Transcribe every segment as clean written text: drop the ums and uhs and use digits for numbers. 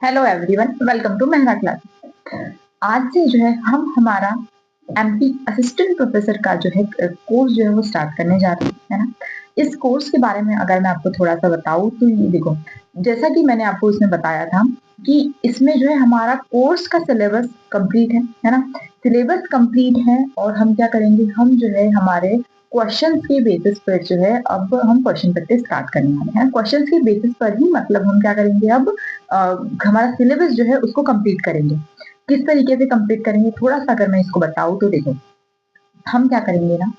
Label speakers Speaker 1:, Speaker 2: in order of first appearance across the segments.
Speaker 1: Hello everyone, welcome to मेहनत class. आज से जो है हम हमारा एमपी असिस्टेंट प्रोफेसर का जो है कोर्स जो है वो स्टार्ट करने जा रहे हैं, है ना। इस कोर्स के बारे में अगर मैं आपको थोड़ा सा बताऊं तो ये देखो, जैसा कि मैंने आपको इसमें बताया था कि इसमें जो है हमारा कोर्स का सिलेबस कंप्लीट है ना। सिलेबस कंप्लीट है और हम क्या करेंगे, हम जो है हमारे क्वेश्चंस के बेसिस पर जो है अब हम क्वेश्चन प्रैक्टिस स्टार्ट करने वाले हैं। क्वेश्चंस के बेसिस पर ही मतलब हम क्या करेंगे, अब हमारा सिलेबस जो है उसको कंप्लीट करेंगे। किस तरीके से कंप्लीट करेंगे, थोड़ा सा अगर मैं इसको बताऊं तो देखो, हम क्या करेंगे ना,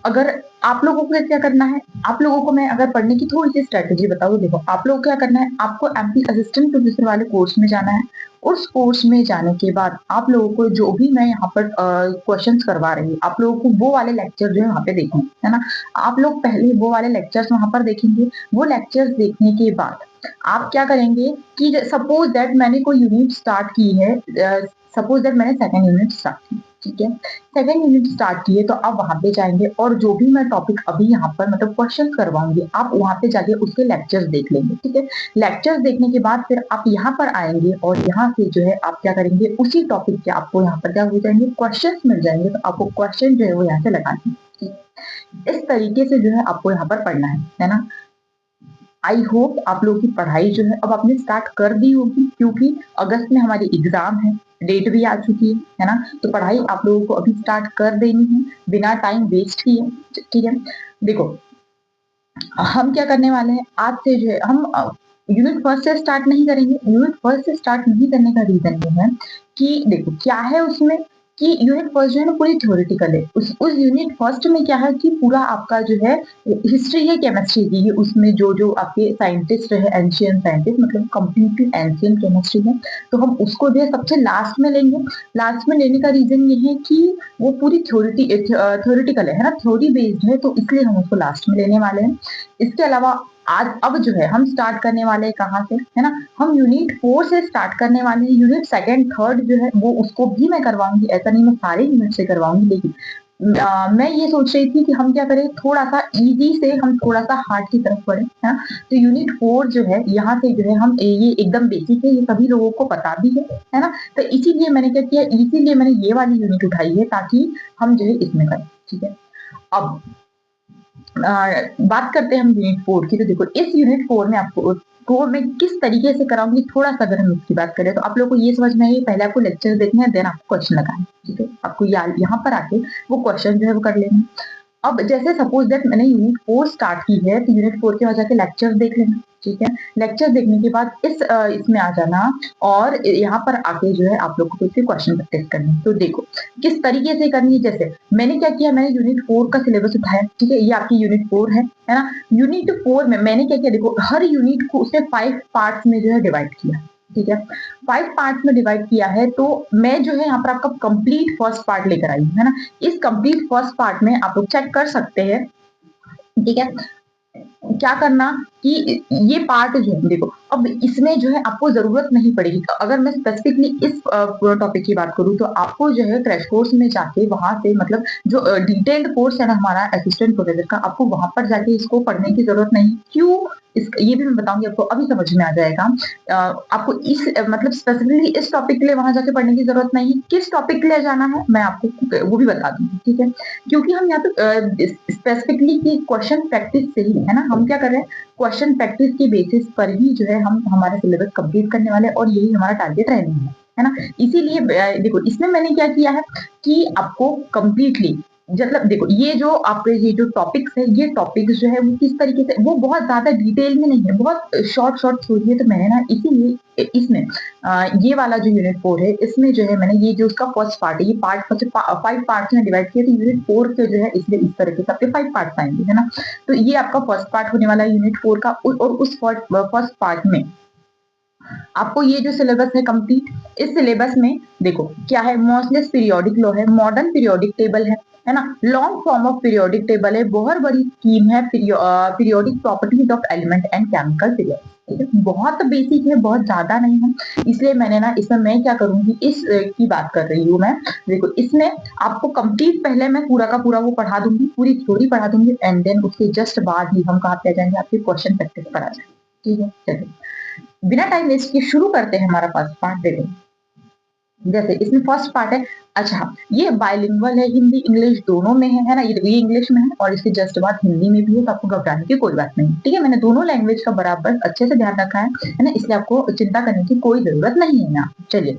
Speaker 1: अगर आप लोगों को क्या करना है, आप लोगों को मैं अगर पढ़ने की थोड़ी सी स्ट्रेटेजी बताऊं, देखो आप लोगों को क्या करना है, आपको एमपी असिस्टेंट प्रोफेसर वाले कोर्स में जाना है। उस कोर्स में जाने के बाद आप लोगों को जो भी मैं यहाँ पर क्वेश्चंस करवा रही हूँ, आप लोगों को वो वाले लेक्चर जो है वहाँ पे देखना है ना। आप लोग पहले वो वाले लेक्चर्स वहाँ पर देखेंगे। वो लेक्चर्स देखने के बाद आप क्या करेंगे कि सपोज दैट मैंने कोई यूनिट स्टार्ट की है, सपोज दैट मैंने सेकेंड यूनिट स्टार्ट की, ठीक है। सेकेंड यूनिट स्टार्ट किए तो आप वहां पे जाएंगे और जो भी मैं टॉपिक अभी यहाँ पर मतलब क्वेश्चन करवाऊंगी, आप वहां पे जाके उसके लेक्चर्स देख लेंगे, ठीक है। लेक्चर्स देखने के बाद फिर आप यहाँ पर आएंगे और यहाँ से जो है आप क्या करेंगे, उसी टॉपिक के आपको यहाँ पर क्या हो जाएंगे, क्वेश्चन मिल जाएंगे, तो आपको क्वेश्चन जो है वो यहाँ से लगाने हैं। इस तरीके से जो है आपको यहाँ पर पढ़ना है ना। आई होप आप लोगों की पढ़ाई जो है अब आपने स्टार्ट कर दी होगी, क्योंकि अगस्त में हमारी एग्जाम है, डेट भी आ चुकी है ना। तो पढ़ाई आप लोगों को अभी स्टार्ट कर देनी है बिना टाइम वेस्ट किए, ठीक है। देखो हम क्या करने वाले हैं, आज से जो है हम यूनिट फर्स्ट से स्टार्ट नहीं करेंगे। यूनिट फर्स्ट से स्टार्ट नहीं करने का रीजन ये है कि देखो क्या है उसमें, कि यूनिट फर्स्ट जो है ना पूरी थ्योरेटिकल है। उस यूनिट फर्स्ट में क्या है कि पूरा आपका जो है हिस्ट्री है, केमिस्ट्री की है। उसमें जो जो आपके साइंटिस्ट रहे, एंशियंट साइंटिस्ट, मतलब कंप्लीटली एंशियंट केमिस्ट्री है, तो हम उसको जो है सबसे लास्ट में लेंगे। लास्ट में लेने का रीजन ये है कि वो पूरी थ्योरेटिकल है ना, थ्योरी बेस्ड है, तो इसलिए हम उसको लास्ट में लेने वाले हैं। इसके अलावा आज अब जो है हम स्टार्ट करने वाले हैं कहाँ से, है ना, हम यूनिट 4 से स्टार्ट करने वाले हैं। यूनिट सेकंड थर्ड जो है वो उसको भी मैं करवाऊंगी, ऐसा नहीं मैं सारे यूनिट से करवाऊंगी, लेकिन मैं ये सोच रही थी कि हम क्या करें, थोड़ा सा इजी से हम थोड़ा सा हार्ड की तरफ बढ़े, है ना। तो यूनिट 4 जो है यहाँ से जो है हम ये एकदम बेसिक है, ये सभी लोगों को पता भी है ना। तो इसीलिए मैंने क्या किया, इसीलिए मैंने ये वाली यूनिट उठाई है ताकि हम जो है इसमें करें, ठीक है। अब बात करते हैं हम यूनिट 4 की। तो देखो इस यूनिट 4 में आपको को मैं किस तरीके से कराऊंगी, थोड़ा सा अगर हम इसकी बात करें तो आप लोगों को ये समझ में आएगी, पहले आपको लेक्चर देखना है, देन आपको क्वेश्चन लगाना है, ठीक है। आपको यहाँ पर आके वो क्वेश्चन जो है वो कर लेना है। अब जैसे सपोज दैट मैंने यूनिट 4 स्टार्ट की है, तो यूनिट 4 के बाद जाके लेक्चर देख लेना, ठीक है। लेक्चर देखने के बाद इसमें आ जाना और यहाँ पर आके जो है आप लोग को इसके क्वेश्चन प्रैक्टिस करनी है। तो देखो किस तरीके से करनी है, जैसे मैंने क्या किया, मैंने यूनिट 4 का सिलेबस उठाया, ठीक है। ये आपकी यूनिट 4 है ना। यूनिट 4 में मैंने क्या किया, देखो हर यूनिट को उसने 5 पार्ट्स में जो है डिवाइड किया, ठीक है। 5 पार्ट्स में डिवाइड किया है, तो मैं जो है यहाँ पर आपका कंप्लीट फर्स्ट पार्ट लेकर आई हूँ, है ना। इस कंप्लीट फर्स्ट पार्ट में आप लोग चेक कर सकते हैं, ठीक है। क्या करना कि ये पार्ट जो है देखो, अब इसमें जो है आपको जरूरत नहीं पड़ेगी। अगर मैं स्पेसिफिकली इस टॉपिक की बात करूं, तो आपको जो है क्रैश कोर्स में जाके वहां से मतलब जो डिटेल्ड कोर्स है ना हमारा असिस्टेंट प्रोफेसर का, आपको वहां पर जाके इसको पढ़ने की जरूरत नहीं। क्यों, ये भी मैं बताऊंगी आपको, अभी समझ में आ जाएगा। आपको इस मतलब स्पेसिफिकली इस टॉपिक के लिए वहां जाके पढ़ने की जरूरत नहीं। किस टॉपिक के लिए जाना है मैं आपको वो भी बता दूंगी, ठीक है। क्योंकि हम यहाँ पे स्पेसिफिकली की क्वेश्चन प्रैक्टिस से ही, है ना, हम क्या कर रहे हैं, क्वेश्चन प्रैक्टिस के बेसिस पर ही जो है हम हमारा सिलेबस कंप्लीट करने वाले हैं और यही हमारा टारगेट रहने वाला है ना। इसीलिए देखो इसमें मैंने क्या किया है कि आपको कंप्लीटली मतलब देखो ये जो आपके ये जो टॉपिक्स है, ये टॉपिक्स जो है वो किस तरीके से, वो बहुत ज्यादा डिटेल में नहीं है, बहुत शॉर्ट शॉर्ट छोड़िए। तो मैंने ना इसीलिए इसमें ये वाला जो यूनिट 4 है, इसमें जो है मैंने ये जो उसका फर्स्ट पार्ट है, ये पार्ट 5 पार्ट में डिवाइड किया। तो यूनिट 4 के जो है इसलिए इस तरह के सबके 5 पार्ट आएंगे, है ना। तो ये आपका फर्स्ट पार्ट होने वाला है यूनिट 4 का, और उस फर्स्ट पार्ट में आपको ये जो सिलेबस है कंप्लीट, इस सिलेबस में देखो क्या है, मॉसलेस पीरियोडिक लॉ है, मॉडर्न पीरियोडिक टेबल है ना, long form of periodic table है, बहुत बड़ी स्कीम है, periodic properties of element and chemical period, ठीक है। बहुत बेसिक है, बहुत ज्यादा नहीं है, इसलिए मैंने ना इसमें मैं क्या करूंगी, इस की बात कर रही हूँ मैं। देखो इसमें आपको कंप्लीट पहले मैं पूरा का पूरा वो पढ़ा दूंगी, पूरी थ्योरी पढ़ा दूंगी, एंड देन उसके जस्ट बाद ही हम कहाँ पे आ जाएंगे, आपके क्वेश्चन प्रैक्टिस पर आ जाएंगे, ठीक है। चलिए बिना टाइम वेस्ट किए शुरू करते हैं हमारा फर्स्ट पार्ट। देखो जैसे इसमें फर्स्ट पार्ट है, अच्छा ये बायलिंगुअल है, हिंदी इंग्लिश दोनों में है ना, ये इंग्लिश में है और इसके जस्ट बाद हिंदी में भी है, तो आपको घबराने की कोई बात नहीं, ठीक है। मैंने दोनों लैंग्वेज का बराबर अच्छे से ध्यान रखा है ना, इसलिए आपको चिंता करने की कोई जरूरत नहीं है यहाँ। चलिए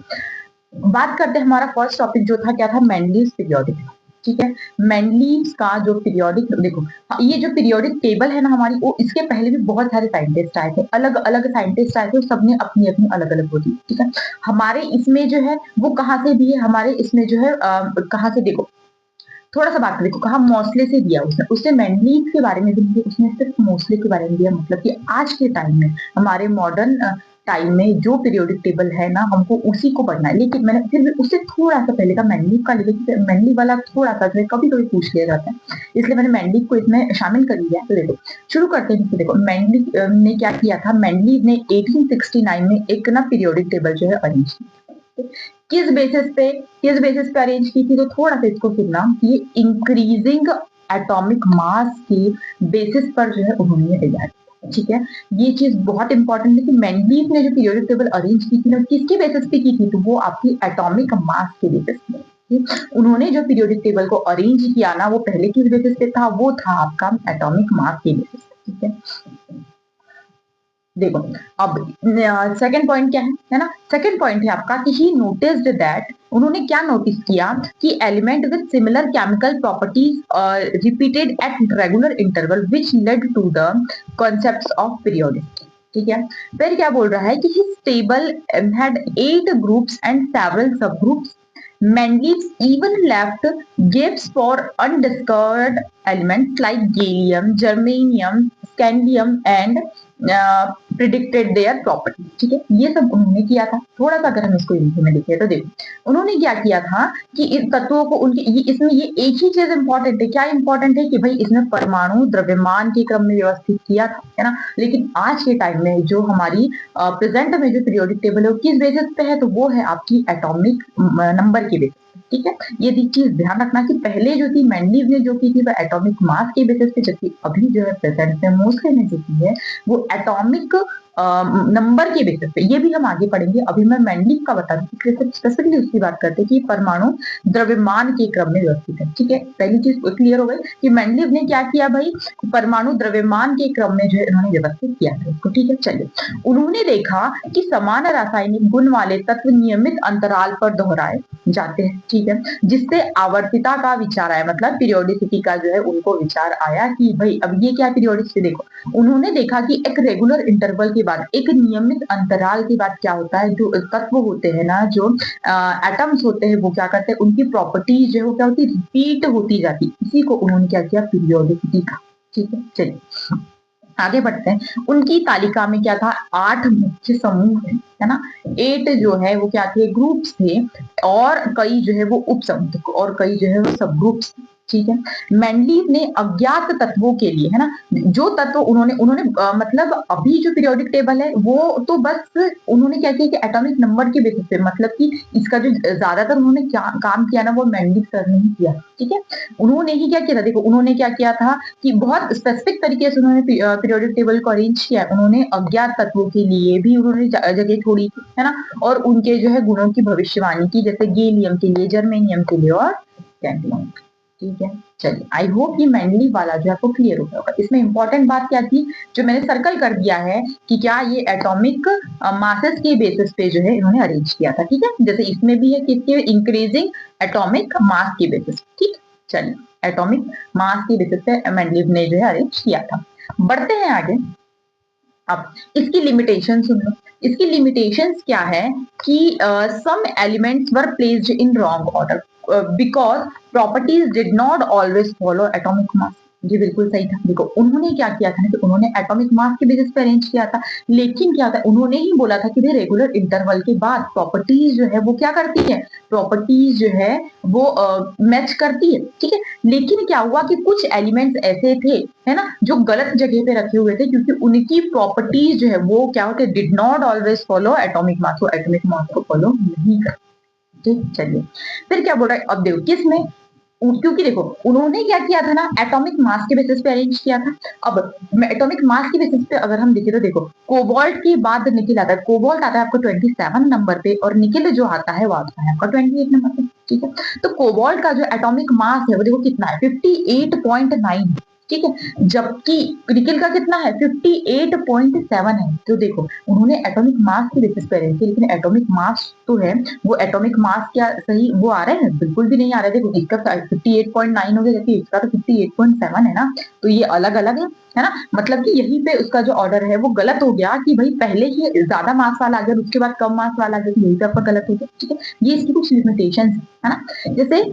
Speaker 1: बात करते हैं, हमारा फर्स्ट टॉपिक जो था क्या था, मेंडलीव पीरियोडिक, ठीक है। मेंडलीव का जो पीरियोडिक, देखो ये जो पीरियोडिक टेबल है ना हमारी, वो इसके पहले भी बहुत सारे साइंटिस्ट आए थे, अलग अलग साइंटिस्ट आए थे, सबने अपनी अपनी अलग अलग होती, ठीक है। हमारे इसमें जो है वो कहाँ से भी है, हमारे इसमें जो है कहाँ से, देखो थोड़ा सा बात देखो, कहा मोस्ले से दिया उसने मेंडलीव के बारे में भी दिया, उसने सिर्फ मोस्ले के बारे में दिया, मतलब कि आज के टाइम में हमारे मॉडर्न टाइम में जो पीरियोडिक टेबल है ना, हमको उसी को पढ़ना है, लेकिन मैंने फिर भी उससे थोड़ा सा पहले का मेंडलीव का, लेकिन मेंडलीव वाला थोड़ा सा कभी कभी पूछ लिया जाता है, इसलिए मैंने मेंडलीव को इसमें शामिल कर लिया। तो देखो शुरू करते हैं। देखो मेंडलीव ने क्या किया था, मेंडलीव ने 1869 में एक ना पीरियोडिक टेबल जो है अरेंज किया। किस बेसिस पे अरेंज की थी, तो थोड़ा सा इसको सुनना, ये इंक्रीजिंग एटॉमिक मास के बेसिस पर जो है उन्होंने तैयार किया, ठीक है। ये चीज बहुत इंपॉर्टेंट है कि मेंडलीव ने जो पीरियोडिक टेबल अरेंज की थी ना, किसके बेसिस पे की थी, तो वो आपकी एटॉमिक मास के बेसिस पे। उन्होंने जो पीरियोडिक टेबल को अरेंज किया ना, वो पहले किस बेसिस पे था, वो था आपका एटॉमिक मास के बेसिस पे, ठीक है। देखो अब सेकंड पॉइंट क्या है ना, सेकंड पॉइंट है आपका कि ही नोटिस्ड दैट, उन्होंने क्या नोटिस किया कि element with similar chemical properties repeated at regular interval which led to the concepts of periodicity, ठीक है। फिर क्या बोल रहा है कि his table had 8 groups and several sub groups, Mendeleev even left gaps for undiscovered elements like gallium, germanium, scandium and predicted their property, ठीक है। ये सब उन्होंने किया था। थोड़ा सा अगर हम इसको हिंदी में देखें तो देखो उन्होंने क्या किया था कि इन तत्वों को उनके इसमें ये एक ही चीज इंपॉर्टेंट है, क्या इंपॉर्टेंट है कि भाई इसमें परमाणु द्रव्यमान के क्रम में व्यवस्थित किया था, है ना। लेकिन आज के टाइम में जो हमारी प्रेजेंट में जो पीरियोडिक टेबल है वो किस बेसिस पे है, तो वो है आपकी एटॉमिक नंबर के बेसिस, ठीक है। ये चीज ध्यान रखना कि पहले जो थी मेंडलीव ने जो की थी वो एटॉमिक मास के बेसिस पे, जबकि अभी जो है प्रेजेंट में मोस्ले ने जो की है वो एटॉमिक नंबर के बेसिस पे। ये भी हम आगे पढ़ेंगे, अभी मैं मेंडलीव का बता दूं, स्पेसिफिकली उसकी बात करते हैं कि परमाणु द्रव्यमान के क्रम में व्यवस्थित है, ठीक है। पहली चीज क्लियर हो गई कि मेंडलीव ने क्या किया भाई, परमाणु द्रव्यमान के क्रम में जो है इन्होंने व्यवस्थित किया था इसको, ठीक है। चलिए उन्होंने देखा कि समान रासायनिक गुण वाले तत्व नियमित अंतराल पर दोहराए जाते हैं, ठीक है, जिससे आवर्तिता का विचार आया, मतलब पीरियोडिसिटी का जो है उनको विचार आया कि भाई अब ये क्या पीरियोडिसिटी। देखो उन्होंने देखा कि एक रेगुलर इंटरवल के बाद, एक नियमित अंतराल के बाद क्या होता है, जो तत्व होते हैं ना, जो एटम्स होते हैं, वो क्या करते हैं, उनकी प्रॉपर्टीज जो है वो क्या होती है, रिपीट होती जाती, इसी को उन्होंने क्या किया, पीरियोडिसिटी का, ठीक है। चलिए आगे बढ़ते हैं। उनकी तालिका में क्या था, 8 मुख्य समूह है ना, 8 जो है वो क्या थे, ग्रुप्स थे, और कई जो है वो उप समूह और कई जो है वो सब ग्रुप्स, ठीक है। मेंडलीव ने अज्ञात तत्वों के लिए, है ना, जो तत्व उन्होंने मतलब अभी जो पीरियोडिक टेबल है वो तो बस उन्होंने क्या किया कि एटॉमिक नंबर के बेसिस पे, मतलब कि इसका जो ज्यादातर उन्होंने काम किया ना वो मेंडलीव सर ने ही किया, ठीक है। उन्होंने ही क्या किया था, देखो उन्होंने क्या किया था कि बहुत स्पेसिफिक तरीके से उन्होंने पीरियोडिक टेबल को अरेंज किया, उन्होंने अज्ञात तत्वों के लिए भी उन्होंने जगह छोड़ी, है ना, और उनके जो है गुणों की भविष्यवाणी की, जैसे गैलियम के लिए, जर्मेनियम के लिए और कैडमियम, ठीक है। चलिए आई होप ये मेंडलीव वाला जो आपको क्लियर हो गया होगा। इसमें इंपॉर्टेंट बात क्या थी जो मैंने सर्कल कर दिया है कि क्या ये एटॉमिक मासेस के बेसिस पे जो है इन्होंने अरेंज किया था, ठीक है। जैसे इसमें भी है किसके, इंक्रीजिंग एटॉमिक मास के बेसिस, ठीक। चलिए एटॉमिक मास के बेसिस पे मेंडलीव ने जो है अरेंज किया था। बढ़ते हैं आगे। अब इसकी लिमिटेशन सुन लो। इसकी लिमिटेशंस क्या है कि some elements were placed in wrong order because properties did not always follow atomic mass. जी बिल्कुल सही था। देखो उन्होंने क्या किया था ना कि उन्होंने एटॉमिक मास के बेसिस पे अरेंज किया था, लेकिन क्या था, उन्होंने ही बोला था कि रेगुलर इंटरवल के बाद प्रॉपर्टीज जो है वो क्या करती है, प्रॉपर्टीज जो है वो मैच करती है, ठीक है। लेकिन क्या हुआ कि कुछ एलिमेंट्स ऐसे थे, है ना, जो गलत जगह पे रखे हुए थे, क्योंकि उनकी प्रॉपर्टीज जो है वो क्या होते, did not always follow atomic mass, atomic mass को फॉलो नहीं करते, ठीक। चलिए फिर क्या बोल रहा है, अब देखो किसमें, क्योंकि देखो उन्होंने क्या किया था ना, एटॉमिक मास के बेसिस पे अरेंज किया था। अब एटॉमिक मास के बेसिस पे अगर हम देखें तो देखो कोबाल्ट के बाद निकिल आता है, कोबाल्ट आता है आपको 27 नंबर पे और निकिल जो आता है वो आता है आपका 28 नंबर पे। ठीक है, तो कोबाल्ट का जो एटॉमिक मास है वो देखो कितना है 58.9, ठीक है, जबकि निकिल का कितना है 58.7 है। तो देखो उन्होंने एटॉमिक मास की बेसिस पे अरेंज किया, लेकिन एटॉमिक मास तो है वो एटॉमिक मास क्या सही वो आ रहे हैं, बिल्कुल भी नहीं आ रहे। देखो इसका 58.9 हो गया जबकि इसका तो 58.7 है ना, तो ये अलग अलग है ना, मतलब कि यहीं पे उसका जो ऑर्डर है वो गलत हो गया कि भाई पहले ही ज्यादा मास वाला आ गया उसके बाद कम मास वाला आ गया, तो यही पे आपका गलत हो गया। ठीक है, ये इसकी कुछ लिमिटेशन है ना। जैसे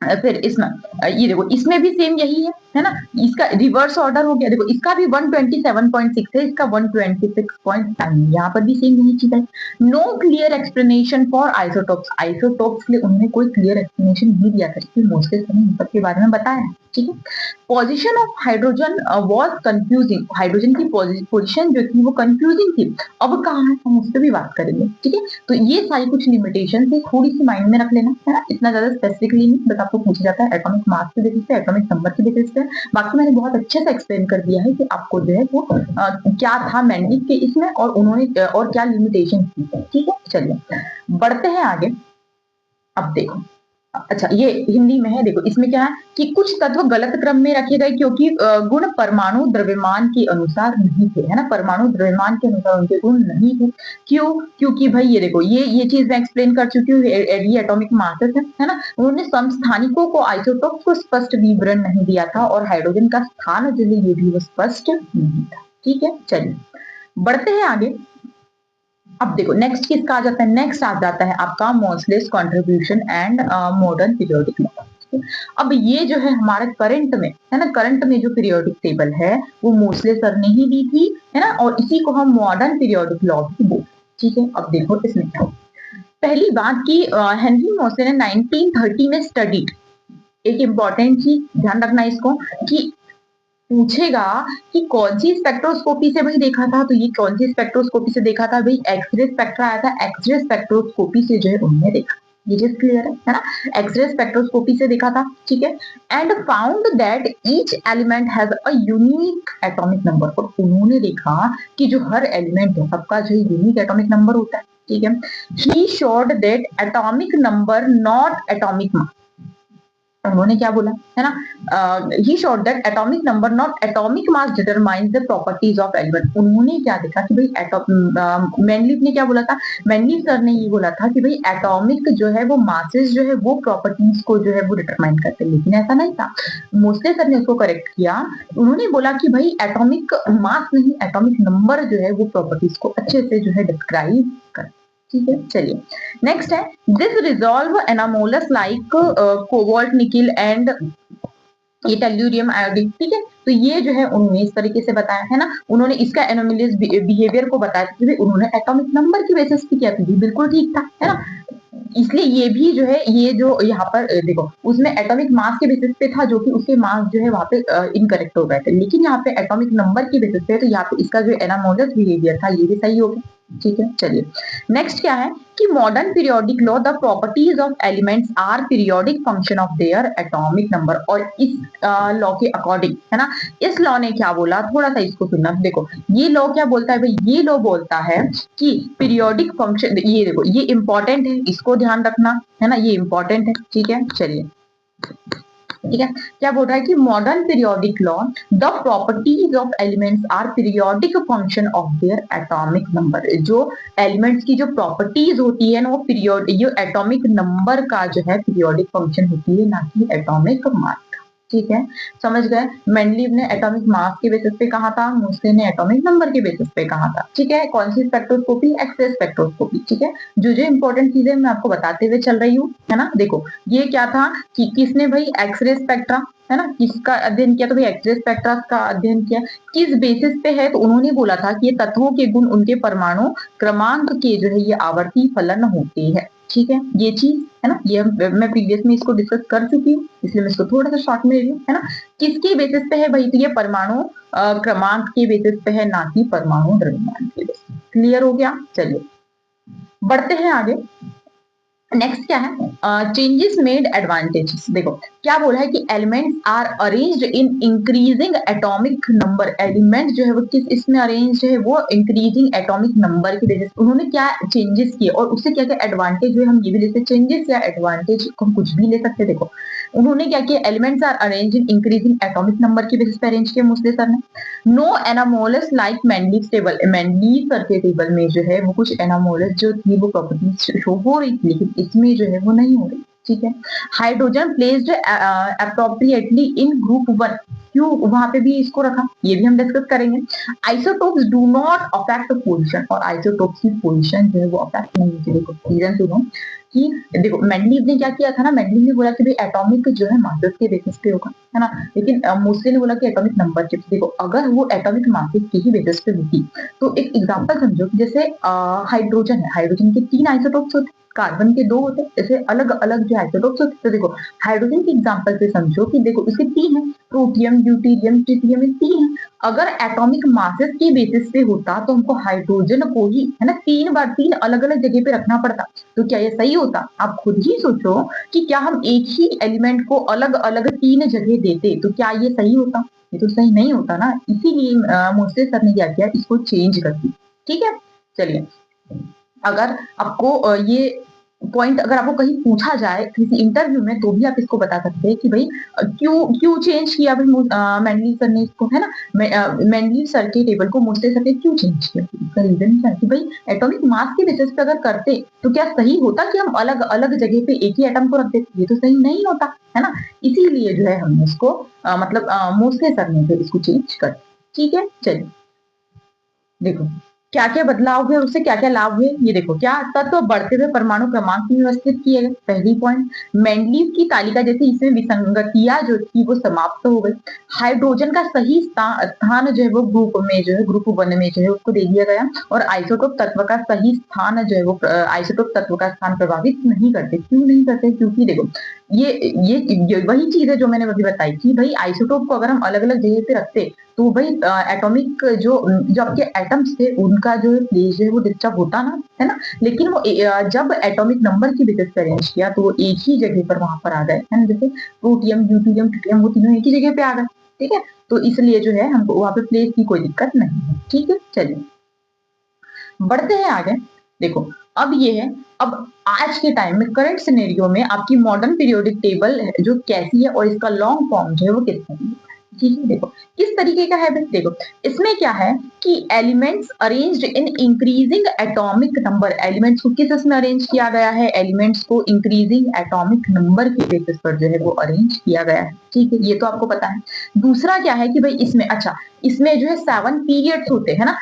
Speaker 1: फिर इसमें ये देखो इसमें भी सेम यही है ना, इसका रिवर्स ऑर्डर हो गया। देखो इसका भी 127.6 है, इसका 126.9, यहाँ पर भी सेम यही चीज है। No clear explanation for isotopes, isotopes के लिए उन्होंने कोई क्लियर एक्सप्लेनेशन नहीं दिया था कि मोस्टली हमें इन सब के बारे में बताया है। ठीक है, position of hydrogen was confusing, hydrogen की पोजीशन जो थी वो कंफ्यूजिंग थी। अब कहाँ है हम उस पर भी बात करेंगे। ठीक है, तो ये सारी कुछ लिमिटेशन है, थोड़ी सी माइंड में रख लेना है ना, इतना ज्यादा स्पेसिफिकली नहीं, बस आपको पूछा जाता है एटॉमिक मास के बेसिस पे, एटॉमिक नंबर के बेसिस पे। बाकी मैंने बहुत अच्छे से एक्सप्लेन कर दिया है कि आपको जो है वो क्या था मैंडलिव के इसमें और उन्होंने और क्या लिमिटेशन थी। ठीक है, चलिए बढ़ते हैं आगे। अब देखो अच्छा ये हिंदी में है, देखो इसमें क्या है कि कुछ तत्व गलत क्रम में रखे गए क्योंकि गुण परमाणु द्रव्यमान के अनुसार नहीं थे, है ना, परमाणु द्रव्यमान के अनुसार उनके गुण नहीं थे। क्यों? क्योंकि भाई ये देखो ये चीज मैं एक्सप्लेन कर चुकी हूँ, ये एटॉमिक मासेस है ना, उन्होंने समस्थानिकों को आइसोटोप को स्पष्ट विवरण नहीं दिया था और हाइड्रोजन का स्थान जो है ये भी वो स्पष्ट नहीं था। ठीक है, चलिए बढ़ते हैं आगे। अब देखो नेक्स्ट किसका आ जाता है, नेक्स्ट आ जाता है आपका Moseley's contribution and modern periodic table. अब ये जो है हमारे करंट में है ना, करंट में जो पीरियोडिक टेबल है वो मोसले सर ने ही दी थी, है ना, और इसी को हम मॉडर्न पीरियोडिक लॉ भी बोलते हैं। ठीक है, अब देखो इसमें क्या पहली बात की हेनरी मोसले ने 1930 में स्टडीड, एक इंपॉर्टेंट चीज ध्यान रखना इसको कि पूछेगा कि कौन सी स्पेक्ट्रोस्कोपी से भाई देखा था, तो ये कौन सी स्पेक्ट्रोस्कोपी से देखा था भाई, एक्सरे स्पेक्ट्रा आया था, एक्सरे स्पेक्ट्रोस्कोपी से जो है उन्होंने देखा। ये चीज क्लियर है ना, एक्सरे स्पेक्ट्रोस्कोपी से देखा था। ठीक है, and found that each element has a unique atomic number, और उन्होंने देखा कि जो हर एलिमेंट है सबका जो यूनिक एटॉमिक नंबर होता है। ठीक है, he showed that atomic number not atomic mass, उन्होंने क्या बोला है ना, he showed that atomic number not atomic mass determines the properties of element. उन्होंने क्या देखा कि भाई मैनलिव ने क्या बोला था, मैनलिव सर ने ये बोला था कि भाई एटॉमिक जो है वो मासेस जो है वो प्रॉपर्टीज को जो है वो डिटरमाइन करते हैं, लेकिन ऐसा नहीं था। मोस्टली सर ने उसको करेक्ट किया, उन्होंने बोला कि भाई एटॉमिक मास नहीं एटॉमिक नंबर जो है वो प्रॉपर्टीज को अच्छे से जो है डिस्क्राइब कर। ठीक है, चलिए नेक्स्ट है this resolve anomalous like cobalt nickel and ये टेल्यूरियम आयोडीन। ठीक है, तो ये जो है उन्होंने इस तरीके से बताया है ना, उन्होंने इसका एनोमलियस बिहेवियर को बताया कि उन्होंने एटॉमिक नंबर की बेसिस पे किया, तो बिल्कुल ठीक था, है ना। इसलिए ये भी जो है ये जो यहाँ पर देखो उसमें एटॉमिक मास के बेसिस पे था जो कि उसके मास जो है वहां पे इनकरेक्ट हो गए थे, लेकिन यहाँ पे एटॉमिक नंबर की बेसिस पे तो यहाँ पे इसका जो एनामोलस बिहेवियर था ये भी सही हो गया। ठीक है, चलिए नेक्स्ट क्या है कि modern periodic law the properties of elements are periodic function of their atomic number, और इस लॉ के अकॉर्डिंग है ना, इस लॉ ने क्या बोला थोड़ा सा इसको सुनना। देखो ये लॉ क्या बोलता है भाई, ये लॉ बोलता है कि पीरियोडिक फंक्शन, ये देखो ये इंपॉर्टेंट है इसको ध्यान रखना है ना, ये इंपॉर्टेंट है। ठीक है, चलिए ठीक है, क्या बोल रहा है कि modern periodic law the properties of elements are periodic function of their atomic number, जो एलिमेंट्स की जो प्रॉपर्टीज होती है ना वो पीरियोड ये एटॉमिक नंबर का जो है पीरियोडिक फंक्शन होती है, ना कि एटॉमिक मास। ठीक है, समझ गए, मेंडलीव ने एटॉमिक मास के बेसिस पे कहा था, मोस्ले ने एटॉमिक नंबर के बेसिस पे कहा था। ठीक है, कौन सी स्पेक्ट्रोस्कोपी, एक्सरे स्पेक्ट्रोस्कोपी। ठीक है, जो जो इंपॉर्टेंट चीजें मैं आपको बताते हुए चल रही हूँ, है ना। देखो ये क्या था कि किसने भाई एक्सरे स्पेक्ट्रा है ना किसका अध्ययन किया, तो भाई एक्सरे स्पेक्ट्रा का अध्ययन किया, किस बेसिस पे है, तो उन्होंने बोला था कि ये तत्वों के गुण उनके परमाणु क्रमांक के जो है ये आवर्ती फलन होते हैं। ठीक है, ये चीज है ना, ये मैं प्रीवियस में इसको डिस्कस कर चुकी हूँ, इसलिए मैं इसको थोड़ा सा शॉर्ट में रही हूँ, है ना। किसके बेसिस पे है भाई, तो ये परमाणु क्रमांक के बेसिस पे है, ना कि परमाणु द्रव्यमान के बेसिस। क्लियर हो गया, चलिए बढ़ते हैं आगे। नेक्स्ट क्या है, चेंजेस मेड एडवांटेजेस। देखो क्या बोला है कि elements are arranged in increasing atomic number. Element जो है वो किस इसमें अरेंज्ड है, वो इंक्रीजिंग एटॉमिक नंबर की वजह से। उन्होंने क्या चेंजेस किए और उससे क्या क्या एडवांटेज हुए, हम ये भी ले सकते। चेंजेस या एडवांटेज को हम कुछ भी ले सकते। देखो उन्होंने क्या किया, elements are arrange in increasing atomic number की बेसिस पे अरेंज किया मोस्टली सर ने। No anomalous like Mendeleev table. Mendeleev sir के टेबल में जो है वो कुछ एनामोलस जो थी वो प्रॉपर्टीज शो हो रही थी, लेकिन इसमें जो है वो नहीं हो रही। ठीक है। हाइड्रोजन प्लेस्ड अप्रोप्रिएटली इन ग्रुप 1। क्यों वहां पे भी इसको रखा, ये भी हम डिस्कस करेंगे। Isotopes do not affect position, और आइसोटोप्स की पोजिशन जो है वो अफेक्ट नहीं होती। देखो रीजन सुनो कि देखो मेंडलीव ने क्या किया था ना, मेंडलीव ने बोला कि भाई एटॉमिक जो है मासेस के बेसिस पे होगा, है ना, लेकिन मोस्टली ने बोला कि एटॉमिक नंबर के। देखो अगर वो एटॉमिक मासेस के ही बेसिस पे होती तो एक एग्जांपल समझो कि जैसे हाइड्रोजन है, हाइड्रोजन के 3 आइसोटोप्स होते, कार्बन के 2 होते, ऐसे अलग अलग जो आइसोटोप्स होते। तो देखो हाइड्रोजन के एग्जांपल से समझो कि देखो इसके 3 है, प्रोटियम, ड्यूटेरियम, ट्रिटियम, 3 है। अगर एटॉमिक मासेस के बेसिस पे होता तो हमको हाइड्रोजन को ही, है ना, 3 बार 3 अलग अलग जगह पे रखना पड़ता। तो क्या ये सही होता? आप खुद ही सोचो कि क्या हम एक ही एलिमेंट को अलग अलग 3 जगह देते तो क्या ये सही होता? ये तो सही नहीं होता ना। इसीलिए मोस्टली सर ने क्या किया, इसको चेंज कर दी। ठीक है। चलिए, अगर आपको ये पॉइंट अगर आपको कहीं पूछा जाए किसी इंटरव्यू में तो भी आप इसको बता सकते हैं कि भाई क्यों क्यों चेंज किया मेंडलीव सर ने इसको, है ना। मेंडलीव सर के टेबल को मोस्टली सर ने क्यों चेंज किया, इसका रीजन क्या है कि भाई एटॉमिक मास के बेसिस पे अगर करते तो क्या सही होता कि हम अलग अलग जगह पे एक ही एटम को रखते? ये तो सही नहीं होता, है ना। इसीलिए जो है हमने इसको मतलब मोस्टली सर ने जो इसको चेंज कर। ठीक है। चलिए देखो क्या क्या बदलाव हुए, उससे क्या क्या लाभ हुए ये देखो। क्या तत्व बढ़ते हुए परमाणु क्रमांक में व्यवस्थित किए गए, पहली पॉइंट। मेंडलीव की तालिका जैसे इसमें विसंगतियां जो थी वो समाप्त हो गई। हाइड्रोजन का सही स्थान जो है वो ग्रुप में जो है ग्रुप 1 में जो है उसको दे दिया गया। और आइसोटोप तत्व का सही स्थान जो है वो आइसोटोप तत्व का स्थान प्रभावित नहीं करते। क्यों नहीं करते? क्योंकि देखो ये वही चीज है जो मैंने अभी बताई कि भाई आइसोटोप को अगर हम अलग अलग जगह पे रखते तो भाई एटॉमिक जो आपके एटम्स थे उनका जो प्लेस है वो डिस्टर्ब होता ना, है ना। लेकिन वो जब एटॉमिक नंबर की बेसिस पे अरेंज किया तो वो एक ही जगह पर वहां पर आ गए, है ना। जैसे प्रोटियम, ड्यूटेरियम, ट्रिटियम वो तीनों एक ही जगह पे आ गए। ठीक है। तो इसलिए जो है हमको वहां पे प्लेस की कोई दिक्कत नहीं है। ठीक है। चलिए बढ़ते हैं आगे। देखो अब ये है, अब आज के टाइम में करंट सिनेरियो में आपकी मॉडर्न पीरियोडिक टेबल जो कैसी है और इसका लॉन्ग फॉर्म जो है वो किस तरीके का है। ठीक है। देखो किस तरीके का है। देखो इसमें क्या है कि elements arranged in increasing atomic number. Elements को किस में अरेंज किया गया है? एलिमेंट्स को इंक्रीजिंग एटॉमिक नंबर के बेसिस पर जो है वो अरेंज किया गया है। ठीक है, ये तो आपको पता है। दूसरा क्या है कि भाई इसमें अच्छा इसमें जो है 7 पीरियड्स होते हैं ना,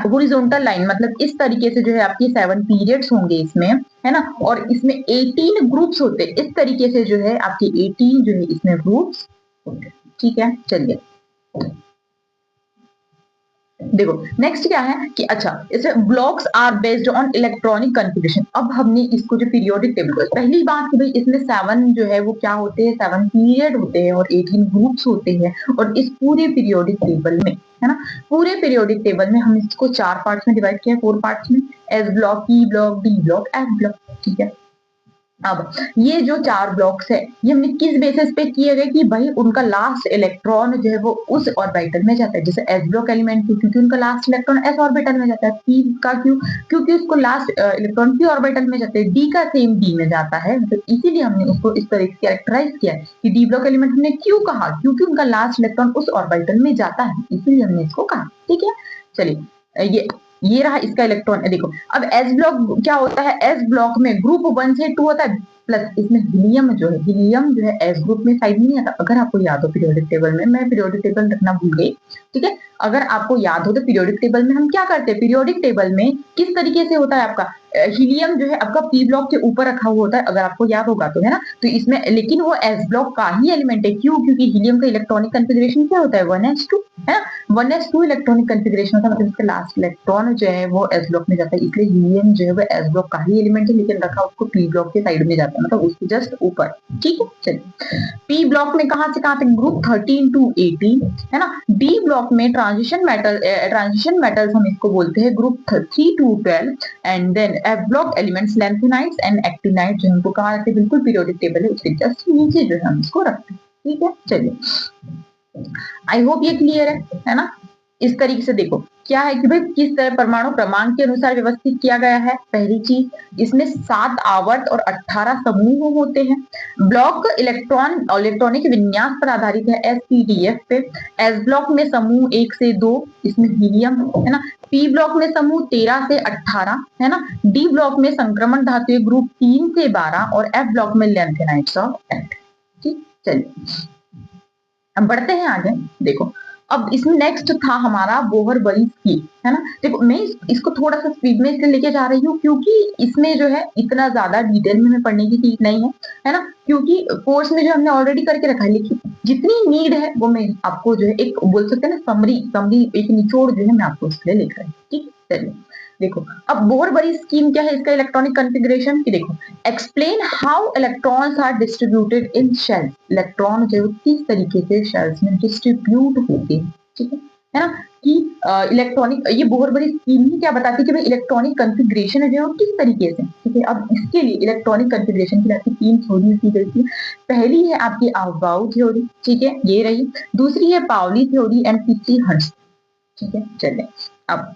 Speaker 1: हॉरिजॉन्टल लाइन, मतलब इस तरीके से जो है आपकी 7 पीरियड्स होंगे इसमें, है ना। और इसमें 18 ग्रुप्स होते हैं, इस तरीके से जो है आपके 18 जो है इसमें ग्रुप्स होते हैं। ठीक है। चलिए देखो नेक्स्ट क्या है कि अच्छा इसमें blocks are based on electronic configuration. अब हमने इसको जो पीरियोडिक टेबल को पहली बात कि भाई इसमें 7 जो है वो क्या होते हैं, 7 पीरियड होते हैं और 18 ग्रुप्स होते हैं। और इस पूरे पीरियोडिक टेबल में, है ना, पूरे पीरियोडिक टेबल में हम इसको 4 पार्ट्स में डिवाइड किया, 4 पार्ट्स में, S block, P block, D block, F block. ठीक है। अब ये जो 4 ब्लॉक्स है ये हमने किस बेसिस पे किए गए कि भाई उनका लास्ट इलेक्ट्रॉन जो है वो उस ऑर्बिटल में जाता है। जैसे एस ब्लॉक एलिमेंट क्योंकि उनका लास्ट इलेक्ट्रॉन एस ऑर्बिटल में जाता है। पी का क्यों? क्योंकि उसको लास्ट इलेक्ट्रॉन पी ऑर्बिटल में जाता है। डी का सेम डी में जाता है, मतलब इसीलिए हमने उसको इस तरह से कैरेक्टराइज किया है कि डी ब्लॉक एलिमेंट हमने क्यों कहा, क्योंकि उनका लास्ट इलेक्ट्रॉन उस ऑर्बिटल में जाता है, इसीलिए हमने इसको कहा। ठीक है। चलिए ये रहा इसका इलेक्ट्रॉन। देखो अब एस ब्लॉक क्या होता है, एस ब्लॉक में ग्रुप 1 से 2 होता है, प्लस इसमें हीलियम जो है, हीलियम जो है एस ग्रुप में साइड में नहीं आता। अगर आपको याद हो पीरियोडिक टेबल में, मैं पीरियोडिक टेबल रखना भूल गई। ठीक है। अगर आपको याद हो तो पीरियोडिक टेबल में हम क्या करते हैं, पीरियोडिक टेबल में किस तरीके से होता है आपका हीलियम जो है आपका पी ब्लॉक के ऊपर रखा हुआ होता है, अगर आपको याद होगा तो, है ना। तो इसमें लेकिन वो एस ब्लॉक का ही एलिमेंट है। क्यों? क्योंकि हीलियम का इलेक्ट्रॉनिक कन्फिगरेशन क्या होता है, 1s2, है ना। 1s2 इलेक्ट्रॉनिक कन्फिगरेशन होता है, मतलब इसका लास्ट इलेक्ट्रॉन जो है वो एस ब्लॉक में जाता है। इसलिए हीलियम जो है वो एस ब्लॉक का ही एलिमेंट है, लेकिन रखा उसको पी ब्लॉक के साइड में जाता है, मतलब उसके जस्ट ऊपर। ठीक है। चलिए पी ब्लॉक में कहां से कहां तक, ग्रुप 13 to 18, है ना। डी ब्लॉक में ट्रांजिशन मेटल्स हम इसको बोलते हैं group 3 to 12, and then F block elements lanthanides and actinide जो हमको कहा जाते हैं बिल्कुल पीरियोडिक टेबल है उसके जस्ट नीचे जो है हम इसको रखते हैं। ठीक है, चलिए आई होप ये क्लियर है ना। इस तरीके से देखो क्या है कि भाई किस तरह परमाणु क्रमांक के अनुसार व्यवस्थित किया गया है। पहली चीज इसमें 7 आवर्त और 18 समूह होते हैं। ब्लॉक इलेक्ट्रॉनिक विन्यास पर आधारित है एसपीडीएफ पे। एस ब्लॉक में समूह 1 से 2 इसमें हीलियम है ना। पी ब्लॉक में समूह 13 से 18 है ना। डी ब्लॉक में संक्रमण धातु ग्रुप 3 से 12 और एफ ब्लॉक में लैंथेनाइड्स ऑफ 8। ठीक, चलिए अब बढ़ते हैं आगे। देखो अब इसमें नेक्स्ट था हमारा बोहर-बरी स्कीम है ना। देखो मैं इसको थोड़ा सा स्पीड में इसलिए लेके जा रही हूँ क्योंकि इसमें जो है इतना ज्यादा डिटेल में हमें पढ़ने की चीज नहीं है ना। क्योंकि कोर्स में जो हमने ऑलरेडी करके रखा है लेकिन जितनी नीड है वो मैं आपको जो है एक बोल सकते हैं ना समरी एक निचोड़ जो है मैं आपको इसलिए लिख रही हूँ। ठीक, चलिए देखो अब बोहर-बरी स्कीम क्या है इसका इलेक्ट्रॉनिक कॉन्फ़िगरेशन की देखो explain how electrons are distributed in shell. Electron जो किस तरीके से शेल्स में डिस्ट्रीब्यूट होते हैं। ठीक है ना कि इलेक्ट्रॉनिक ये बोहर-बरी स्कीम ही क्या बताती है कि भाई इलेक्ट्रॉनिक कॉन्फ़िगरेशन है जो किस तरीके से। ठीक है, अब इसके लिए इलेक्ट्रॉनिक कॉन्फ़िगरेशन की आपकी 3 थ्योरी की गई थी। पहली है आपकी अफबाउ थ्योरी, ठीक है ये रही। दूसरी है पाउली थ्योरी एंड तीसरी हर्ट्ज। ठीक है, चलिए अब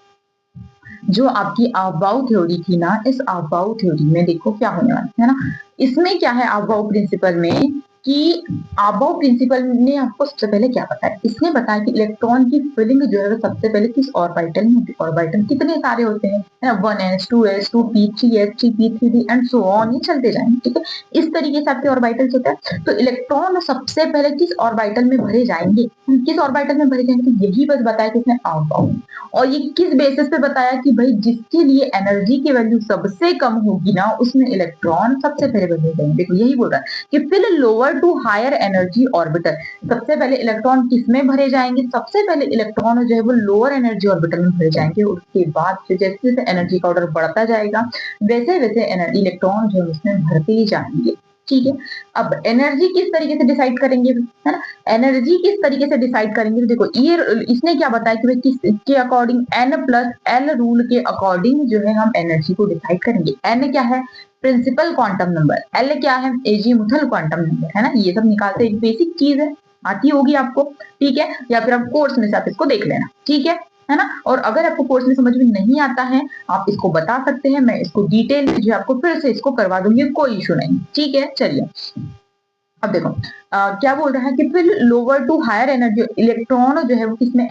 Speaker 1: जो आपकी अफबाउ थ्योरी थी ना इस अफबाउ थ्योरी में देखो क्या होने वाला है ना। इसमें क्या है अफबाउ प्रिंसिपल में कि अफबाउ प्रिंसिपल ने आपको सबसे पहले क्या बताया, इसने बताया कि इलेक्ट्रॉन की फिलिंग जो है वो सबसे पहले किस ऑर्बिटल में होती है। ऑर्बिटल कितने सारे होते हैं है ना 1s 2s 2p 3s 3p 3d and so on ये चलते जाएंगे। ठीक है, इस तरीके से आपके ऑर्बिटल्स होते हैं। तो इलेक्ट्रॉन सबसे पहले किस ऑर्बिटल में भरे जाएंगे, किस ऑर्बिटल में भरे जाएंगे, तो यही बस बताया कि इसने अफबाउ। और ये किस बेसिस पे बताया कि भाई जिसके लिए एनर्जी की वैल्यू सबसे कम होगी ना उसमें इलेक्ट्रॉन सबसे पहले भरे जाएंगे। देखो यही बोल रहा है कि फिर lower to higher energy orbital सबसे पहले इलेक्ट्रॉन किसमें भरे जाएंगे, सबसे पहले इलेक्ट्रॉन जो है वो लोअर एनर्जी ऑर्बिटल में भरे जाएंगे। उसके बाद फिर जैसे जैसे एनर्जी का ऑर्डर बढ़ता जाएगा वैसे वैसे एनर्जी इलेक्ट्रॉन जो है उसमें भरते ही जाएंगे। ठीक है, अब एनर्जी किस तरीके से डिसाइड करेंगे है ना। एनर्जी किस तरीके से डिसाइड करेंगे तो देखो ये इसने क्या बताया कि भाई किसके अकॉर्डिंग n+l रूल के अकॉर्डिंग जो है हम एनर्जी को डिसाइड करेंगे। n क्या है प्रिंसिपल क्वांटम नंबर, l क्या है एजीमुथल क्वांटम नंबर है ना। ये सब निकालते एक बेसिक चीज है आती होगी आपको। ठीक है, या फिर आप कोर्स में से आप इसको देख लेना। ठीक है ना। और अगर आपको कोर्स में समझ में नहीं आता है आप इसको बता सकते हैं, मैं इसको डिटेल में जो आपको फिर से इसको करवा दूंगी, कोई इशू नहीं। ठीक है, चलिए अब देखो क्या बोल रहा है कि फिर lower to higher energy electron जो है वो किसमें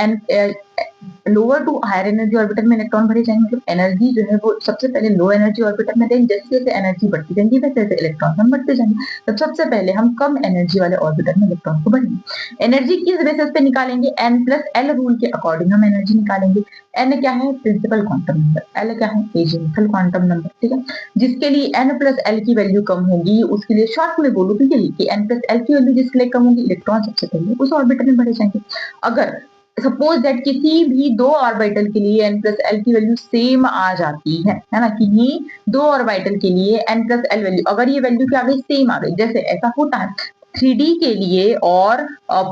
Speaker 1: lower to higher energy orbital में इलेक्ट्रॉन भरे जाएंगे। मतलब एनर्जी जो है वो सबसे पहले लो एनर्जी ऑर्बिटल में देंगे, जैसे जैसे एनर्जी बढ़ती जाएगी वैसे वैसे इलेक्ट्रॉन हम बढ़ते जाएंगे। तो सबसे पहले हम कम एनर्जी वाले ऑर्बिटल में इलेक्ट्रॉन को भरेंगे। एनर्जी किस बेसिस पे निकालेंगे n+l रूल के अकॉर्डिंग हम एनर्जी निकालेंगे। n क्या है प्रिंसिपल क्वांटम नंबर, l क्या है एजीमुथल क्वांटम नंबर। ठीक है, जिसके लिए n+l की वैल्यू कम होगी उसके लिए शॉर्ट में बोलूं तो यही कि n+l की वैल्यू जिसके लिए कम होगी इलेक्ट्रॉन सबसे पहले उस ऑर्बिटल में भरे जाएंगे। अगर सपोज दैट किसी भी दो ऑर्बिटल के लिए n+l की वैल्यू सेम आ जाती है ना, कि दो ऑर्बिटल के लिए n+l वैल्यू अगर ये वैल्यू क्या आ गई सेम आ गई, जैसे ऐसा होता है 3d के लिए और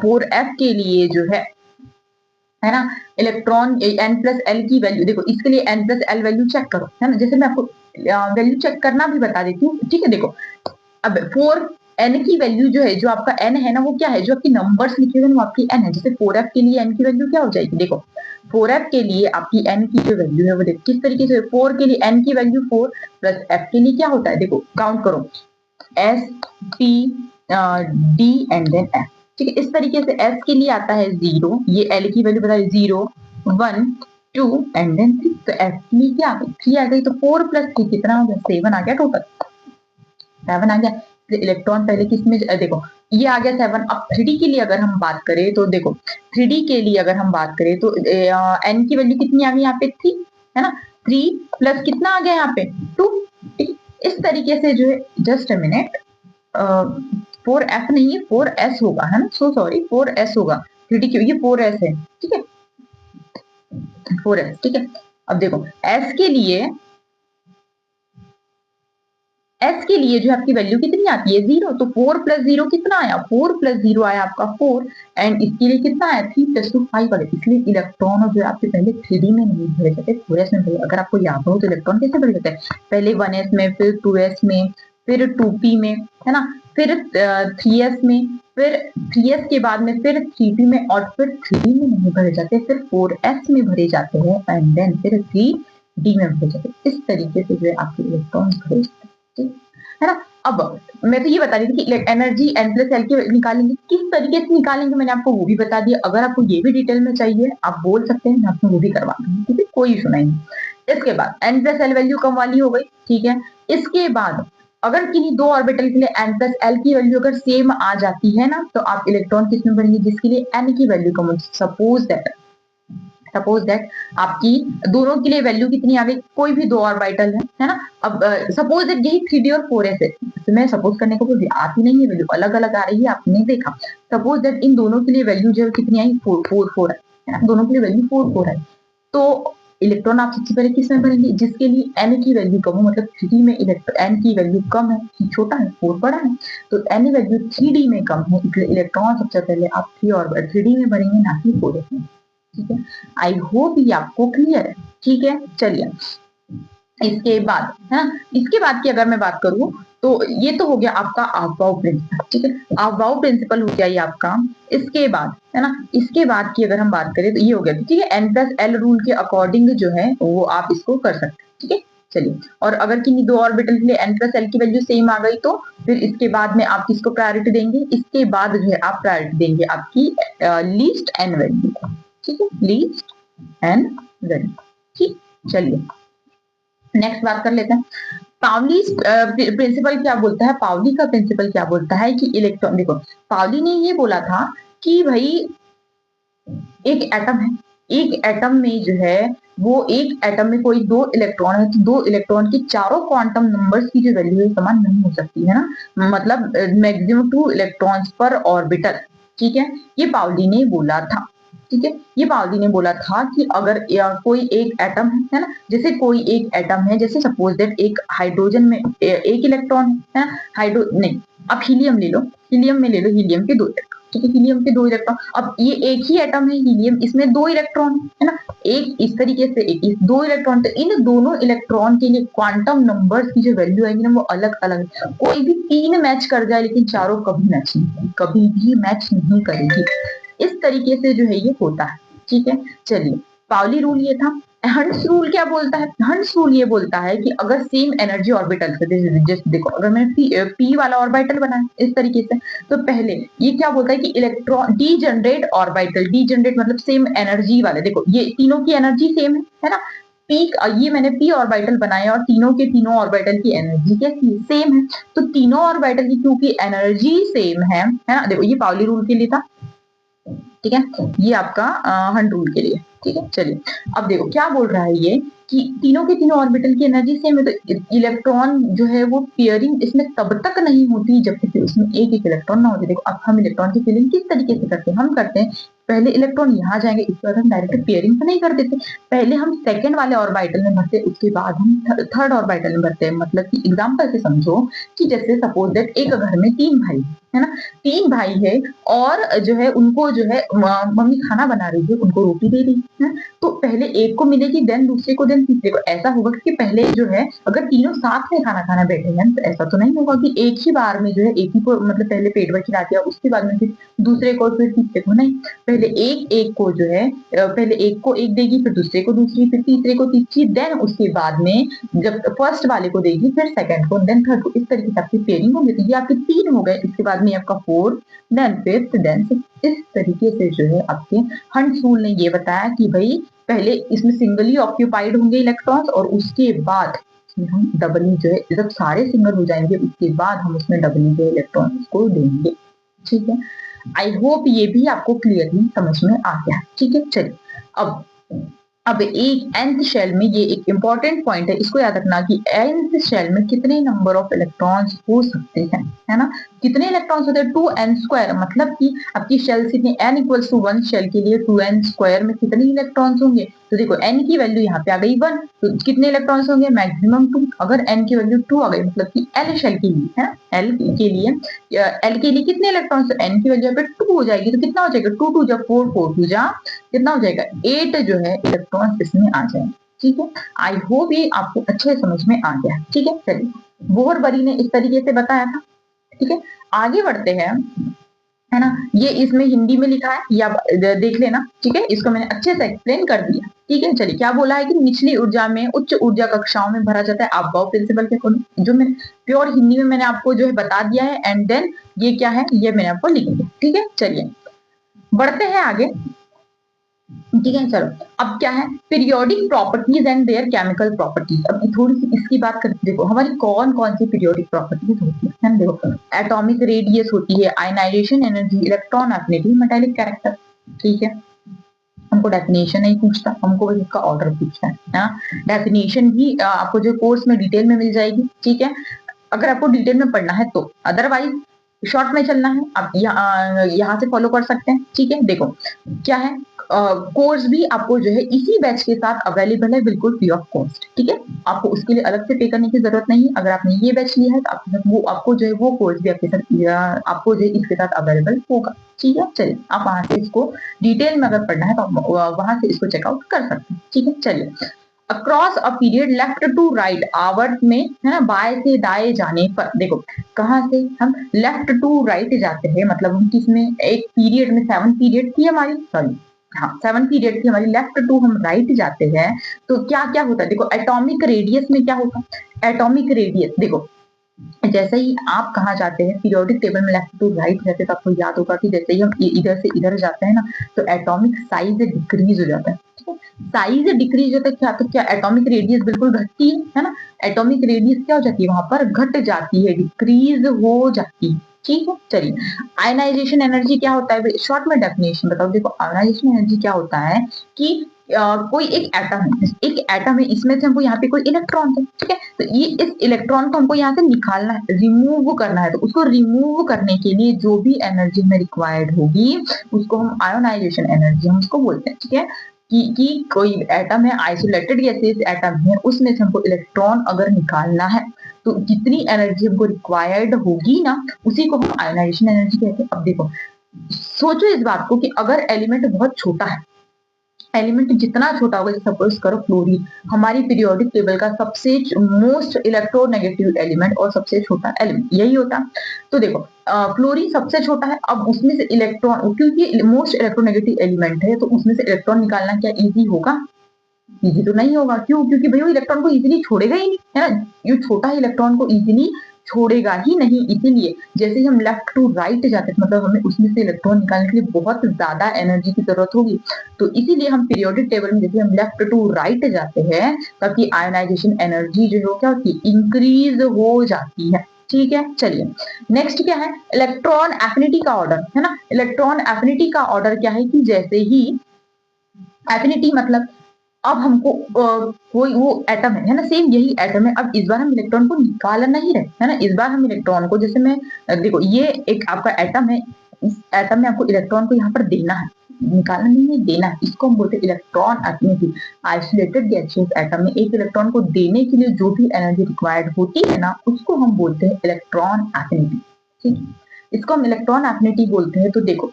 Speaker 1: 4f के लिए जो है ना इलेक्ट्रॉन n+l की वैल्यू देखो इसके लिए n+l वैल्यू चेक करो है ना। जैसे मैं आपको वैल्यू चेक करना भी बता देती हूँ। ठीक है, देखो अब 4n की वैल्यू जो है जो आपका n है ना वो क्या है जो आपकी नंबर्स लिखे हुए वो आपकी n है। जैसे 4f के लिए n की वैल्यू क्या हो जाएगी, देखो 4f के लिए आपकी n की जो वैल्यू है वो देखो किस तरीके से 4 के लिए n की वैल्यू 4 प्लस f के लिए क्या होता है देखो काउंट करो s p d and then f। ठीक है, इस तरीके से s के लिए आता है 0, ये l की वैल्यू बताइए 0 1 2 एंड देन 3। तो f के लिए क्या आ गई 3 आ गई। तो 4 प्लस 3 कितना हो गया 7 आ गया टोटल 7 आ गया। इलेक्ट्रॉन पहले किस में देखो ये आ गया 7। अब 3d के लिए अगर हम बात करें तो देखो 3d के लिए अगर हम बात करें तो n की वैल्यू कितनी आ गई यहाँ पे 3 है ना। 3 प्लस कितना आ गया यहाँ पे 2। इस तरीके से जो है जस्ट अ मिनट 4f नहीं है 4s होगा है ना, सो सॉरी 4s होगा 3d की ये 4s है। ठीक है 4s। ठीक है, अब देखो s s के लिए जो आपकी वैल्यू कितनी आती है 0, तो 4 प्लस 0 कितना आया, 4 प्लस 0 आया आपका 4, एंड इसके लिए कितना आया 3 प्लस 2 5 आया। इसलिए इलेक्ट्रॉन जो है आपके पहले 3D में नहीं भरे जाते, 4s में भरे। अगर आपको याद हो तो इलेक्ट्रॉन कैसे भरे जाते हैं, पहले 1s में, फिर 2s में, फिर 2p में, है ना, फिर 3s में, फिर 3s के बाद में फिर 3p में, और फिर 3d में नहीं भरे जाते, फिर 4s में भरे जाते हैं, एंड देन फिर 3d में भरे जाते हैं। इस तरीके से जो है आपके इलेक्ट्रॉन भरे जाते हैं, ठीक है ना। अब मैं तो ये बता रही थी कि एनर्जी n प्लस एल की निकालेंगे, किस तरीके से निकालेंगे मैंने आपको वो भी बता दिया। अगर आपको ये भी डिटेल में चाहिए आप बोल सकते हैं, मैं आपको वो भी करवा दूंगी, ठीक है, कोई इशू नहीं। इसके बाद n प्लस एल वैल्यू कम वाली हो गई, ठीक है। इसके बाद अगर किन्हीं दो ऑर्बिटल के लिए n प्लस एल की वैल्यू अगर सेम आ जाती है ना, तो आप इलेक्ट्रॉन किस में भरेंगे, जिसके लिए n की वैल्यू कम हो। सपोज दैट आपकी दोनों के लिए वैल्यू कितनी आ गई, कोई भी दो ऑर्बिटल है ना। अब सपोज दैट यही 3d और 4s है, तो मैं सपोज करने को बोल आती नहीं है, वैल्यू अलग अलग आ रही है, आपने देखा। सपोज दैट इन दोनों के लिए वैल्यू जो है कितनी आई 4 है ना, दोनों के लिए वैल्यू 4 है। तो इलेक्ट्रॉन आप सबसे पहले किस में भरेंगे, जिसके लिए n की वैल्यू कम हो, मतलब 3d में n की वैल्यू कम है, छोटा है 4 बड़ा है, तो n वैल्यू 3d में कम है, इसलिए इलेक्ट्रॉन सबसे पहले आप 3d में भरेंगे, ना कि 4s में, ठीक है। आई होप ये आपको क्लियर है, ठीक है। चलिए इसके बाद है ना, इसके बाद की अगर मैं बात करूं तो ये तो हो गया आपका अफबाउ प्रिंसिपल, ठीक है, अफबाउ प्रिंसिपल हो गया ये आपका। इसके बाद है ना, इसके बाद की अगर हम बात करें तो ये हो गया, ठीक है, n प्लस एल रूल के अकॉर्डिंग जो है वो आप इसको कर सकते हैं, ठीक है। चलिए, और अगर किन्हीं दो ऑर्बिटल के लिए n प्लस एल की वैल्यू सेम आ गई तो फिर इसके बाद में आप किसको प्रायोरिटी देंगे, इसके बाद जो है आप प्रायोरिटी देंगे आपकी लीस्ट एन वैल्यू को, ठीक है, लीस्ट एन वैल्यू, ठीक। चलिए नेक्स्ट बात कर लेते हैं। पाउली प्रिंसिपल क्या बोलता है, पाउली का प्रिंसिपल क्या बोलता है कि इलेक्ट्रॉन, देखो पाउली ने ये बोला था कि भाई एक एटम है, एक एटम में जो है वो एक एटम में कोई दो इलेक्ट्रॉन है, तो दो इलेक्ट्रॉन की चारों क्वांटम नंबर्स की जो वैल्यू है समान नहीं हो सकती है ना, मतलब मैक्सिमम 2 इलेक्ट्रॉन्स पर ऑर्बिटल, ठीक है, ये पाउली ने बोला था, ठीक है। ये पाउली ने बोला था कि अगर कोई एक एटम है ना, जैसे कोई एक एटम है, जैसे सपोज दैट एक हाइड्रोजन में एक इलेक्ट्रॉन है ना, हाइड्रो नहीं, आप हीलियम ले लो, हीलियम में ले लो, हीलियम के दो इलेक्ट्रॉन, ठीक है, हीलियम के दो इलेक्ट्रॉन। अब ये एक ही एटम है हीलियम, इसमें दो इलेक्ट्रॉन है ना, एक इस तरीके से एक इस, दो इलेक्ट्रॉन, तो इन दोनों इलेक्ट्रॉन के लिए क्वांटम नंबर्स की जो वैल्यू आएगी ना वो अलग अलग, कोई भी तीन मैच कर जाए लेकिन चारों कभी मैच नहीं, कभी भी मैच नहीं करेगी। इस तरीके से जो है ये होता है, ठीक है। चलिए पाउली रूल ये था। हंस रूल क्या बोलता है, हंस रूल ये बोलता है कि अगर सेम एनर्जी ऑर्बिटल से, जैसे देखो अगर मैंने p वाला ऑर्बिटल बनाया इस तरीके से, तो पहले ये क्या बोलता है कि इलेक्ट्रॉन डीजनरेट ऑर्बिटल, डीजनरेट मतलब सेम एनर्जी वाले, देखो ये तीनों की एनर्जी सेम है ना, पी, ये मैंने p ऑर्बिटल बनाया और तीनों के तीनों ऑर्बिटल की एनर्जी कैसी सेम है, तो तीनों ऑर्बिटल की क्योंकि एनर्जी सेम है ना, देखो ये पाउली रूल के लिए था, ठीक है, ये आपका हंट रूल के लिए, ठीक है। चलिए अब देखो क्या बोल रहा है ये कि तीनों के तीनों ऑर्बिटल की एनर्जी सेम है, तो इलेक्ट्रॉन जो है वो पेयरिंग इसमें तब तक नहीं होती जब तक उसमें एक एक इलेक्ट्रॉन ना होते। देखो अब हम इलेक्ट्रॉन की पेयरिंग किस तरीके से करते हैं, हम करते हैं पहले इलेक्ट्रॉन यहाँ जाएंगे, इसके बाद हम डायरेक्ट पेयरिंग तो नहीं कर देते, पहले हम सेकंड वाले ऑर्बिटल में भरते, उसके बाद हम थर्ड ऑर्बिटल में भरते हैं। मतलब कि एग्जांपल से समझो कि जैसे सपोज दैट एक घर में तीन भाई है ना, तीन भाई है और जो है उनको जो है मम्मी खाना बना रही है, उनको रोटी दे रही है, तो पहले एक को मिलेगी देन दूसरे को देन तीसरे को, ऐसा होगा कि पहले जो है अगर तीनों साथ में खाना खाना बैठे हैं तो ऐसा तो नहीं होगा कि एक ही बार में जो है एक ही को मतलब पहले पेट भर खिला दिया उसके बाद में फिर दूसरे को फिर तीसरे को, नहीं, पहले एक एक को जो है पहले एक को एक देगी, फिर दूसरे को दूसरी, फिर तीसरे को तीसरी, देन उसके बाद में जब फर्स्ट वाले को देगी फिर सेकंड को, देन थर्ड को, इस तरीके से आपकी पेयरिंग होगी। तो ये आपके तीन हो गए, इसके बाद में आपका fourth, then fifth, then sixth, इस तरीके से जो है आपके हंट रूल ने ये बताया कि भाई पहले इसमें सिंगली ऑक्यूपाइड होंगे इलेक्ट्रॉन्स और उसके बाद हम डबली जो है जब सारे सिंगल हो जाएंगे उसके बाद हम उसमें डबली जो इलेक्ट्रॉन्स को देंगे, ठीक है। आई होप ये भी आपको क्लियरली समझ में आ गया, ठीक है। चलिए अब एक nth शेल में, ये एक इंपॉर्टेंट पॉइंट है, इसको याद रखना कि nth शेल में कितने नंबर ऑफ इलेक्ट्रॉन्स हो सकते हैं, है ना, कितने इलेक्ट्रॉन्स होते हैं 2n², मतलब कि आपकी शेल से n = 1 शेल के लिए 2n² में कितने इलेक्ट्रॉन्स होंगे तो देखो n की वैल्यू यहाँ पे आ गई 1, तो कितने इलेक्ट्रॉन्स होंगे, मैक्सिमम 2। अगर n की वैल्यू 2 आ गई मतलब कि l शेल के लिए है, l के लिए कितने इलेक्ट्रॉन्स, तो n की वैल्यू पे 2 हो जाएगी, तो कितना हो जाएगा, 2 2 जा 4, 4 2 जा कितना हो जाएगा, 8 जो है इलेक्ट्रॉन्स इसमें आ जाएंगे। ठीक है, आई होप ये आपको अच्छे समझ में आ गया। ठीक है, चलिए बोहरबरी ने इस तरीके से बताया था। ठीक है, आगे बढ़ते हैं, है ना, ये इसमें हिंदी में लिखा है, या देख लेना। ठीक है, इसको मैंने अच्छे से एक्सप्लेन कर दिया। ठीक है, चलिए क्या बोला है कि निचली ऊर्जा में उच्च ऊर्जा कक्षाओं में भरा जाता है आपगाव प्रिंसिपल के अकॉर्डिंग, जो मैंने प्योर हिंदी में मैंने आपको जो है बता दिया है। एंड देन ये क्या है, ये मैंने आपको लिख दिया। ठीक है, चलिए बढ़ते हैं आगे। ठीक है, चलो अब क्या है, periodic properties and there chemical properties. अब थोड़ी सी इसकी बात करते, देखो हमारी कौन कौन सी पीरियोडिक प्रॉपर्टीज होती है ना, देखो एटॉमिक रेडियस होती है, ionization energy, electron affinity, metallic character. ठीक है, हमको डेफिनेशन नहीं पूछता, हमको बस इसका ऑर्डर पूछता है ना। डेफिनेशन भी आपको जो कोर्स में डिटेल में मिल जाएगी। ठीक है, अगर आपको डिटेल में पढ़ना है तो, अदरवाइज शॉर्ट में चलना है आप यहाँ से फॉलो कर सकते हैं। ठीक है, देखो क्या है, कोर्स भी आपको जो है इसी बैच के साथ अवेलेबल है, बिल्कुल फ्री ऑफ कॉस्ट। ठीक है, आपको उसके लिए अलग से पे करने की जरूरत नहीं है। अगर आपने ये बैच लिया है तो आपको जो है वो कोर्स भी आपके साथ, आपको जो है इसके साथ अवेलेबल होगा। ठीक है, चलिए आप वहां से इसको डिटेल में अगर पढ़ना है तो वहां से इसको चेकआउट कर सकते हैं। ठीक है, चलिए across a period left to right आवर्स में, है ना, बाएं से दाएं जाने पर, देखो कहाँ से हम लेफ्ट टू राइट जाते हैं, मतलब हम किसमें, एक पीरियड में 7 पीरियड थी हमारी, सॉरी हाँ 7 पीरियड थी हमारी, लेफ्ट टू हम राइट जाते हैं तो क्या क्या होता है, देखो एटॉमिक रेडियस में क्या होता है, एटॉमिक रेडियस देखो जैसे ही आप कहाँ जाते हैं पीरियोडिक टेबल में लेफ्ट टू राइट रहते हैं तो आपको याद होगा कि जैसे ही हम इधर से इधर जाते हैं ना तो एटॉमिक साइज डिक्रीज हो जाता है। ठीक है, साइज डिक्रीज होता है क्या, तो क्या एटॉमिक रेडियस बिल्कुल घटती है ना, एटॉमिक रेडियस क्या हो जाती है, वहां पर घट जाती है, डिक्रीज हो जाती है। ठीक है, चलिए आयनाइजेशन एनर्जी क्या होता है, शॉर्ट में डेफिनेशन बताओ। देखो आयनाइजेशन एनर्जी क्या होता है कि कोई एक एटम है, इसमें से हमको यहाँ पे कोई इलेक्ट्रॉन है। ठीक है, तो ये इस इलेक्ट्रॉन को हमको यहाँ से निकालना है, रिमूव करना है, तो उसको रिमूव करने के लिए जो भी एनर्जी में रिक्वायर्ड होगी उसको हम आयोनाइजेशन एनर्जी हम उसको बोलते हैं। ठीक है, कि कोई एटम है, आइसोलेटेड गैसेस एटम है, उसमें से हमको इलेक्ट्रॉन अगर निकालना है तो जितनी एनर्जी हमको रिक्वायर्ड होगी ना उसी को हम आयोनाइजेशन एनर्जी कहते हैं। अब देखो सोचो इस बात को कि अगर एलिमेंट बहुत छोटा है, एलिमेंट जितना छोटा होगा, सपोज करो फ्लोरीन हमारी पीरियोडिक टेबल का सबसे मोस्ट इलेक्ट्रोनेगेटिव एलिमेंट और सबसे छोटा एलिमेंट यही होता। तो देखो फ्लोरीन सबसे छोटा है, अब उसमें से इलेक्ट्रॉन, क्योंकि मोस्ट इलेक्ट्रोनेगेटिव एलिमेंट है तो उसमें से इलेक्ट्रॉन निकालना क्या इजी होगा, इजी तो नहीं होगा। क्यों, क्योंकि भाई वो इलेक्ट्रॉन को इजीली छोड़ेगा ही नहीं, है ना, ये छोटा इलेक्ट्रॉन को इजीली छोड़ेगा ही नहीं। इसीलिए जैसे ही हम लेफ्ट टू राइट जाते हैं मतलब हमें उसमें से इलेक्ट्रॉन निकालने के लिए बहुत ज्यादा एनर्जी की जरूरत होगी, तो इसीलिए हम पीरियोडिक टेबल में जैसे हम लेफ्ट टू राइट जाते हैं ताकि आयनाइजेशन एनर्जी जो है क्या होती है, इंक्रीज हो जाती है। ठीक है, चलिए नेक्स्ट क्या है, इलेक्ट्रॉन एफिनिटी का ऑर्डर, है ना, इलेक्ट्रॉन एफिनिटी का ऑर्डर क्या है कि जैसे ही एफिनिटी मतलब अब हमको कोई वो एटम है ना, सेम यही एटम है, अब इस बार हम इलेक्ट्रॉन को निकाल नहीं रहे, है ना, इस बार हम इलेक्ट्रॉन को जैसे मैं देखो ये एक आपका एटम है, इस एटम में आपको इलेक्ट्रॉन को यहाँ पर देना है, निकालना नहीं है, देना है, इसको हम बोलते हैं electron affinity. Isolated gaseous atom में एक इलेक्ट्रॉन को देने के लिए जो भी एनर्जी रिक्वायर्ड होती है ना उसको हम बोलते हैं इलेक्ट्रॉन एफिनिटी। ठीक है, इसको हम इलेक्ट्रॉन एफिनिटी बोलते हैं। तो देखो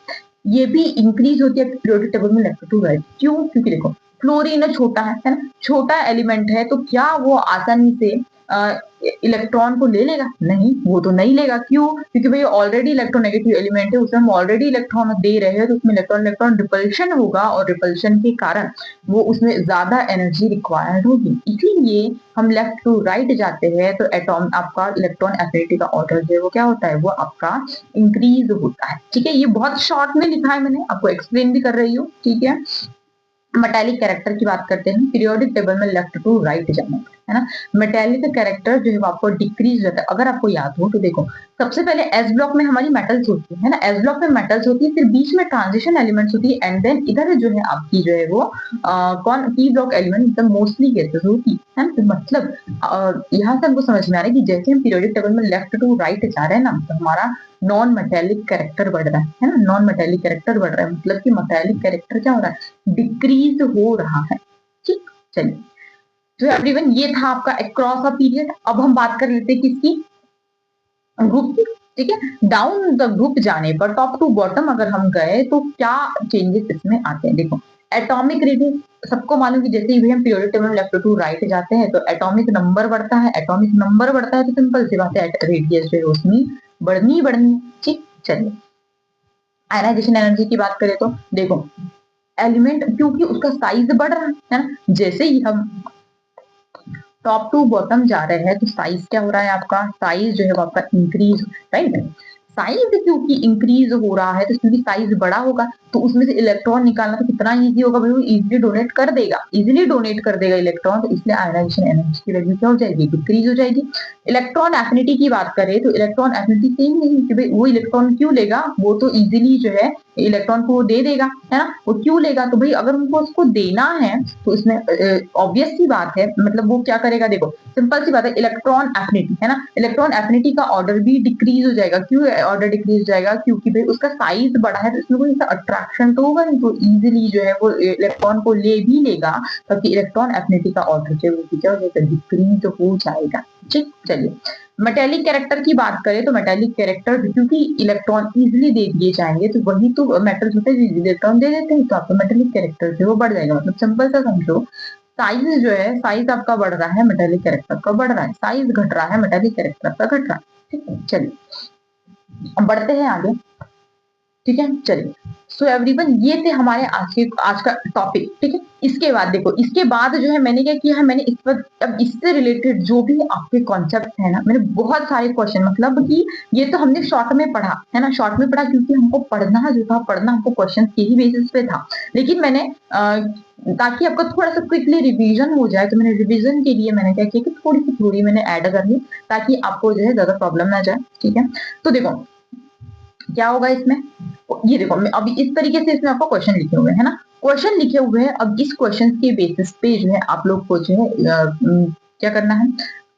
Speaker 1: ये भी इंक्रीज होती है पीरियोडिक टेबल में लेफ्ट टू राइट, क्यों, क्योंकि देखो फ्लोरीन छोटा है ना, छोटा एलिमेंट है तो क्या वो आसानी से इलेक्ट्रॉन को ले लेगा, नहीं वो तो नहीं लेगा। क्यों, क्योंकि भाई ऑलरेडी इलेक्ट्रोनेगेटिव एलिमेंट है, उसमें हम ऑलरेडी इलेक्ट्रॉन दे रहे हैं तो उसमें इलेक्ट्रॉन इलेक्ट्रॉन रिपल्शन होगा और रिपल्शन के कारण वो उसमें ज्यादा एनर्जी रिक्वायर्ड होगी, इसीलिए हम लेफ्ट टू राइट जाते हैं तो एटॉम आपका इलेक्ट्रॉन एफिनिटी का ऑर्डर जो है वो क्या होता है, वो आपका इंक्रीज होता है। ठीक है, ये बहुत शॉर्ट में लिखा है, मैंने आपको एक्सप्लेन भी कर रही हूँ। ठीक है, मेटालिक कैरेक्टर की बात करते हैं, पीरियोडिक टेबल में लेफ्ट टू राइट जाना है ना, मेटालिक कैरेक्टर जो है वो आपको डिक्रीज रहता है। अगर आपको याद हो तो देखो सबसे पहले एस ब्लॉक में हमारी मेटल्स होती है ना, एस ब्लॉक में मेटल्स होती है, फिर बीच में ट्रांजिशन एलिमेंट्स होती है, एंड देन इधर जो है आपकी जो है वो कौन पी ब्लॉक एलिमेंट मतलब मोस्टली गैसेस होती है ना। तो मतलब यहाँ से हमको समझ में आ रहा है कि जैसे हम पीरियोडिक टेबल में लेफ्ट टू राइट जा रहे हैं ना तो हमारा नॉन मेटेलिक कैरेक्टर बढ़ रहा है ना, नॉन मेटेलिक कैरेक्टर बढ़ रहा है, मतलब कि मेटेलिक कैरेक्टर क्या हो रहा है, डिक्रीज हो रहा है। ठीक, चलिए। तो एवरीवन ये था आपका अक्रॉस अ पीरियड। अब हम बात कर लेते हैं किसकी, ग्रुप की। ठीक है, डाउन द ग्रुप जाने पर टॉप टू बॉटम अगर हम गए तो क्या चेंजेस इसमें आते हैं। देखो एटॉमिक रेडियस सबको मालूम कि जैसे ही हम periodic table left to right जाते हैं तो एटॉमिक नंबर बढ़ता है, एटॉमिक नंबर बढ़ता है तो सिंपल सी बात है रेडियस जो है उसमें बढ़नी। ठीक, चलिए। आयनाइजेशन एनर्जी की बात करें तो देखो एलिमेंट क्योंकि उसका साइज बढ़ रहा है ना, जैसे ही हम टॉप टू बॉटम जा रहे हैं तो साइज क्या हो रहा है, आपका साइज जो है वो आपका इंक्रीज, राइट। साइज क्योंकि इंक्रीज हो रहा है तो क्योंकि साइज बड़ा होगा तो उसमें से इलेक्ट्रॉन निकालना तो कितना इजी होगा भाई, वो इजीली डोनेट कर देगा इलेक्ट्रॉन, तो इसलिए आयनाइजेशन एनर्जी की वैल्यू क्या हो जाएगी, डिक्रीज हो जाएगी। इलेक्ट्रॉन एफिनिटी की बात करें तो इलेक्ट्रॉन एफिनिटी सेम नहीं कि भाई वो इलेक्ट्रॉन क्यों लेगा, वो तो इजीली जो है इलेक्ट्रॉन को दे देगा, है ना, वो क्यों लेगा, तो भाई अगर उनको उसको देना है तो इसमें ऑब्वियस सी बात है, मतलब वो क्या करेगा, देखो सिंपल सी बात है, इलेक्ट्रॉन एफिनिटी है ना, इलेक्ट्रॉन एफिनिटी का ऑर्डर भी डिक्रीज हो जाएगा। क्यों ऑर्डर डिक्रीज हो जाएगा, क्योंकि भाई उसका साइज बड़ा है तो इसमें कोई अट्रैक्शन तो होगा नहीं, तो इजीली जो है वो इलेक्ट्रॉन को ले भी लेगा, तभी इलेक्ट्रॉन एफिनिटी का ऑर्डर जो है वो क्या हो जाएगा, डिक्रीज हो जाएगा। ठीक, चलिए। मेटेलिक कैरेक्टर की बात करें तो मेटेलिक कैरेक्टर क्योंकि इलेक्ट्रॉन इजीली दे दिए जाएंगे तो वही तो मेटल्स होते हैं इलेक्ट्रॉन दे देते हैं, तो आपका मेटेलिक कैरेक्टर जो वो बढ़ जाएगा। मतलब सिंपल सा समझो, साइज जो है साइज आपका बढ़ रहा है, मेटेलिक कैरेक्टर का बढ़ रहा है, साइज घट रहा है, मेटेलिक कैरेक्टर का घट रहा है। ठीक है, चलिए अब बढ़ते हैं आगे। ठीक है, चलिए। सो एवरीवन ये थे हमारे आज का टॉपिक। ठीक है, इसके बाद देखो, इसके बाद जो है मैंने क्या किया है, मैंने इस पर अब इससे रिलेटेड जो भी आपके कॉन्सेप्ट है ना, मैंने बहुत सारे क्वेश्चन, मतलब कि ये तो हमने शॉर्ट में पढ़ा है ना, शॉर्ट में पढ़ा क्योंकि हमको पढ़ना हमको क्वेश्चन के ही बेसिस पे था, लेकिन मैंने ताकि आपका थोड़ा सा क्विकली रिवीजन हो जाए तो मैंने रिवीजन के लिए मैंने क्या किया कि थोड़ी सी थ्योरी मैंने ऐड कर ली ताकि आपको जो है ज्यादा प्रॉब्लम ना जाए। ठीक है, तो देखो क्या होगा इसमें, ये देखो मैं अभी इस तरीके से इसमें आपको क्वेश्चन लिखे हुए हैं ना, क्वेश्चन लिखे हुए हैं। अब इस क्वेश्चन के बेसिस पे जो है आप लोग को जो है क्या करना है,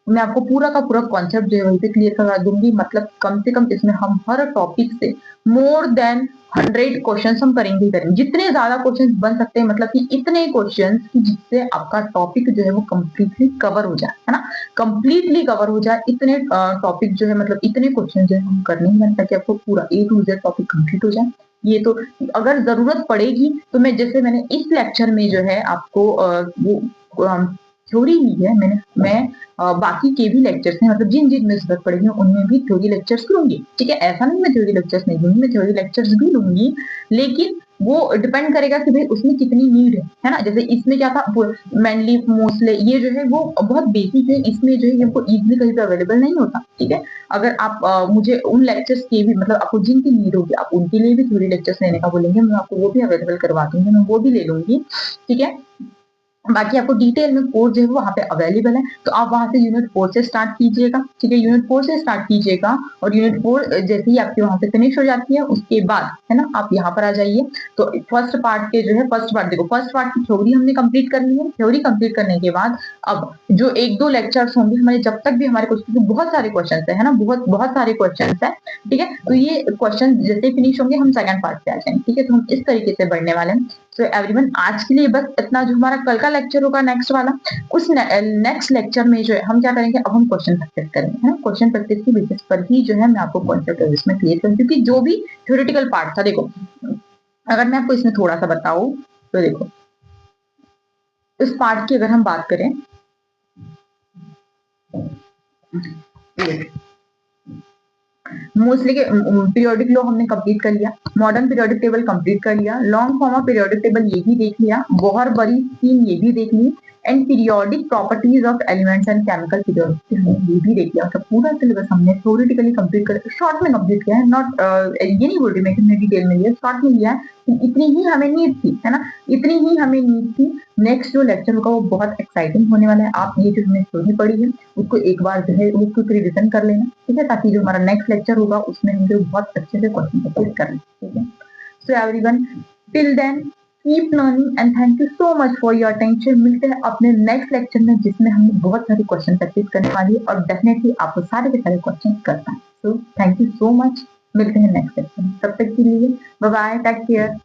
Speaker 1: मैं आपको पूरा का पूरा कॉन्सेप्ट जो है वहीं पे क्लियर करवा दूंगी। मतलब कम से कम इसमें हम हर टॉपिक से मोर देन 100 क्वेश्चन हम करेंगे जितने ज्यादा क्वेश्चन बन सकते हैं, मतलब कि इतने क्वेश्चन जिससे आपका टॉपिक जो है वो कम्प्लीटली कवर हो जाए, है ना, कम्प्लीटली कवर हो जाए। इतने टॉपिक जो है मतलब इतने क्वेश्चन जो है हम करने ही हैं ताकि आपको पूरा A to Z topic complete हो जाए। ये तो अगर जरूरत पड़ेगी तो मैं जैसे मैंने इस लेक्चर में जो है आपको वो थ्योरी ली है, मैं बाकी के भी लेक्चर्स हैं, मतलब जिन जिन में जरूरत पड़ेगी उनमें भी थ्योरी लेक्चर्स लूंगी। ठीक है, ऐसा नहीं मैं थ्योरी लेक्चर्स नहीं लूंगी, मैं थ्योरी लेक्चर्स भी लूंगी, लेकिन वो डिपेंड करेगा कि भाई उसमें कितनी नीड है ना। जैसे इसमें क्या था, मेनली मोस्टली ये जो है वो बहुत बेसिक है, इसमें जो है हमको इजीली कहीं पे अवेलेबल नहीं होता। ठीक है, अगर आप मुझे उन लेक्चर्स के भी मतलब आपको जिनकी नीड होगी आप उनके लिए भी थ्योरी लेक्चर्स लेने का बोलेंगे, मैं आपको वो भी अवेलेबल करवा दूंगी, मैं वो भी ले लूंगी। ठीक है, बाकी आपको डिटेल में कोर्स जो है वो वहाँ पे अवेलेबल है, तो आप वहां से यूनिट 4 से स्टार्ट कीजिएगा। ठीक है, यूनिट 4 से स्टार्ट कीजिएगा और यूनिट 4 जैसे ही आपकी वहां से फिनिश हो जाती है उसके बाद है ना आप यहाँ पर आ जाइए। तो फर्स्ट पार्ट के जो है फर्स्ट पार्ट की थ्योरी हमने कंप्लीट कर ली है। थ्योरी कंप्लीट करने के बाद अब जो 1-2 लेक्चर्स होंगे हमारे, जब तक भी हमारे क्वेश्चन बहुत सारे क्वेश्चन है ना, बहुत सारे क्वेश्चन है। ठीक है, तो ये क्वेश्चन जैसे फिनिश होंगे हम सेकंड पार्ट पे आ जाएंगे। ठीक है, तो हम इस तरीके से बढ़ने वाले हैं। सो एवरीवन आज के लिए बस इतना। जो हमारा कल का लेक्चर होगा नेक्स्ट वाला, उस नेक्स्ट लेक्चर में जो है हम क्या करेंगे, अब हम क्वेश्चन प्रैक्टिस करेंगे, है क्वेश्चन प्रैक्टिस की बेसिस पर ही जो है मैं आपको कॉन्सेप्ट इसमें क्लियर करूँ, क्योंकि जो भी थ्योरेटिकल पार्ट था, देखो अगर मैं आपको इसमें थोड़ा सा बताऊं तो देखो इस पार्ट की अगर हम बात करें, मोस्टली पीरियोडिक लॉ हमने कंप्लीट कर लिया, मॉडर्न पीरियोडिक टेबल कंप्लीट कर लिया, long form of periodic table ये भी देख लिया, बोहर बरी स्कीम ये भी देख ली, and periodic properties of elements and chemical periodicity हमने ये भी देख लिया। मतलब पूरा सिलेबस हमने थ्योरेटिकली कंप्लीट कर शॉर्ट में कंप्लीट किया है। नॉट ये नहीं बोल रही मैं कि डिटेल में लिया, शॉर्ट में लिया है, इतनी ही हमें नीड थी, है ना, इतनी ही हमें नीड थी। नेक्स्ट जो लेक्चर होगा वो बहुत एक्साइटिंग होने वाला है। आप ये जो हमने स्टोरी पढ़ी है उसको एक बार जो है वो क्विक रिविजन कर लेना। ठीक है, ताकि जो हमारा नेक्स्ट लेक्चर होगा उसमें हम जो बहुत अच्छे से क्वेश्चन प्रैक्टिस कर लें। ठीक है, so everyone till then keep learning and thank you so much for your attention. मिलते हैं अपने नेक्स्ट लेक्चर में जिसमें हम बहुत सारे क्वेश्चन प्रैक्टिस करने वाली है और डेफिनेटली आपको सारे के सारे क्वेश्चन कर पाए। So thank you so much, मिलते हैं नेक्स्ट लेक्चर में, तब तक के लिए बाय बाय, टेक केयर।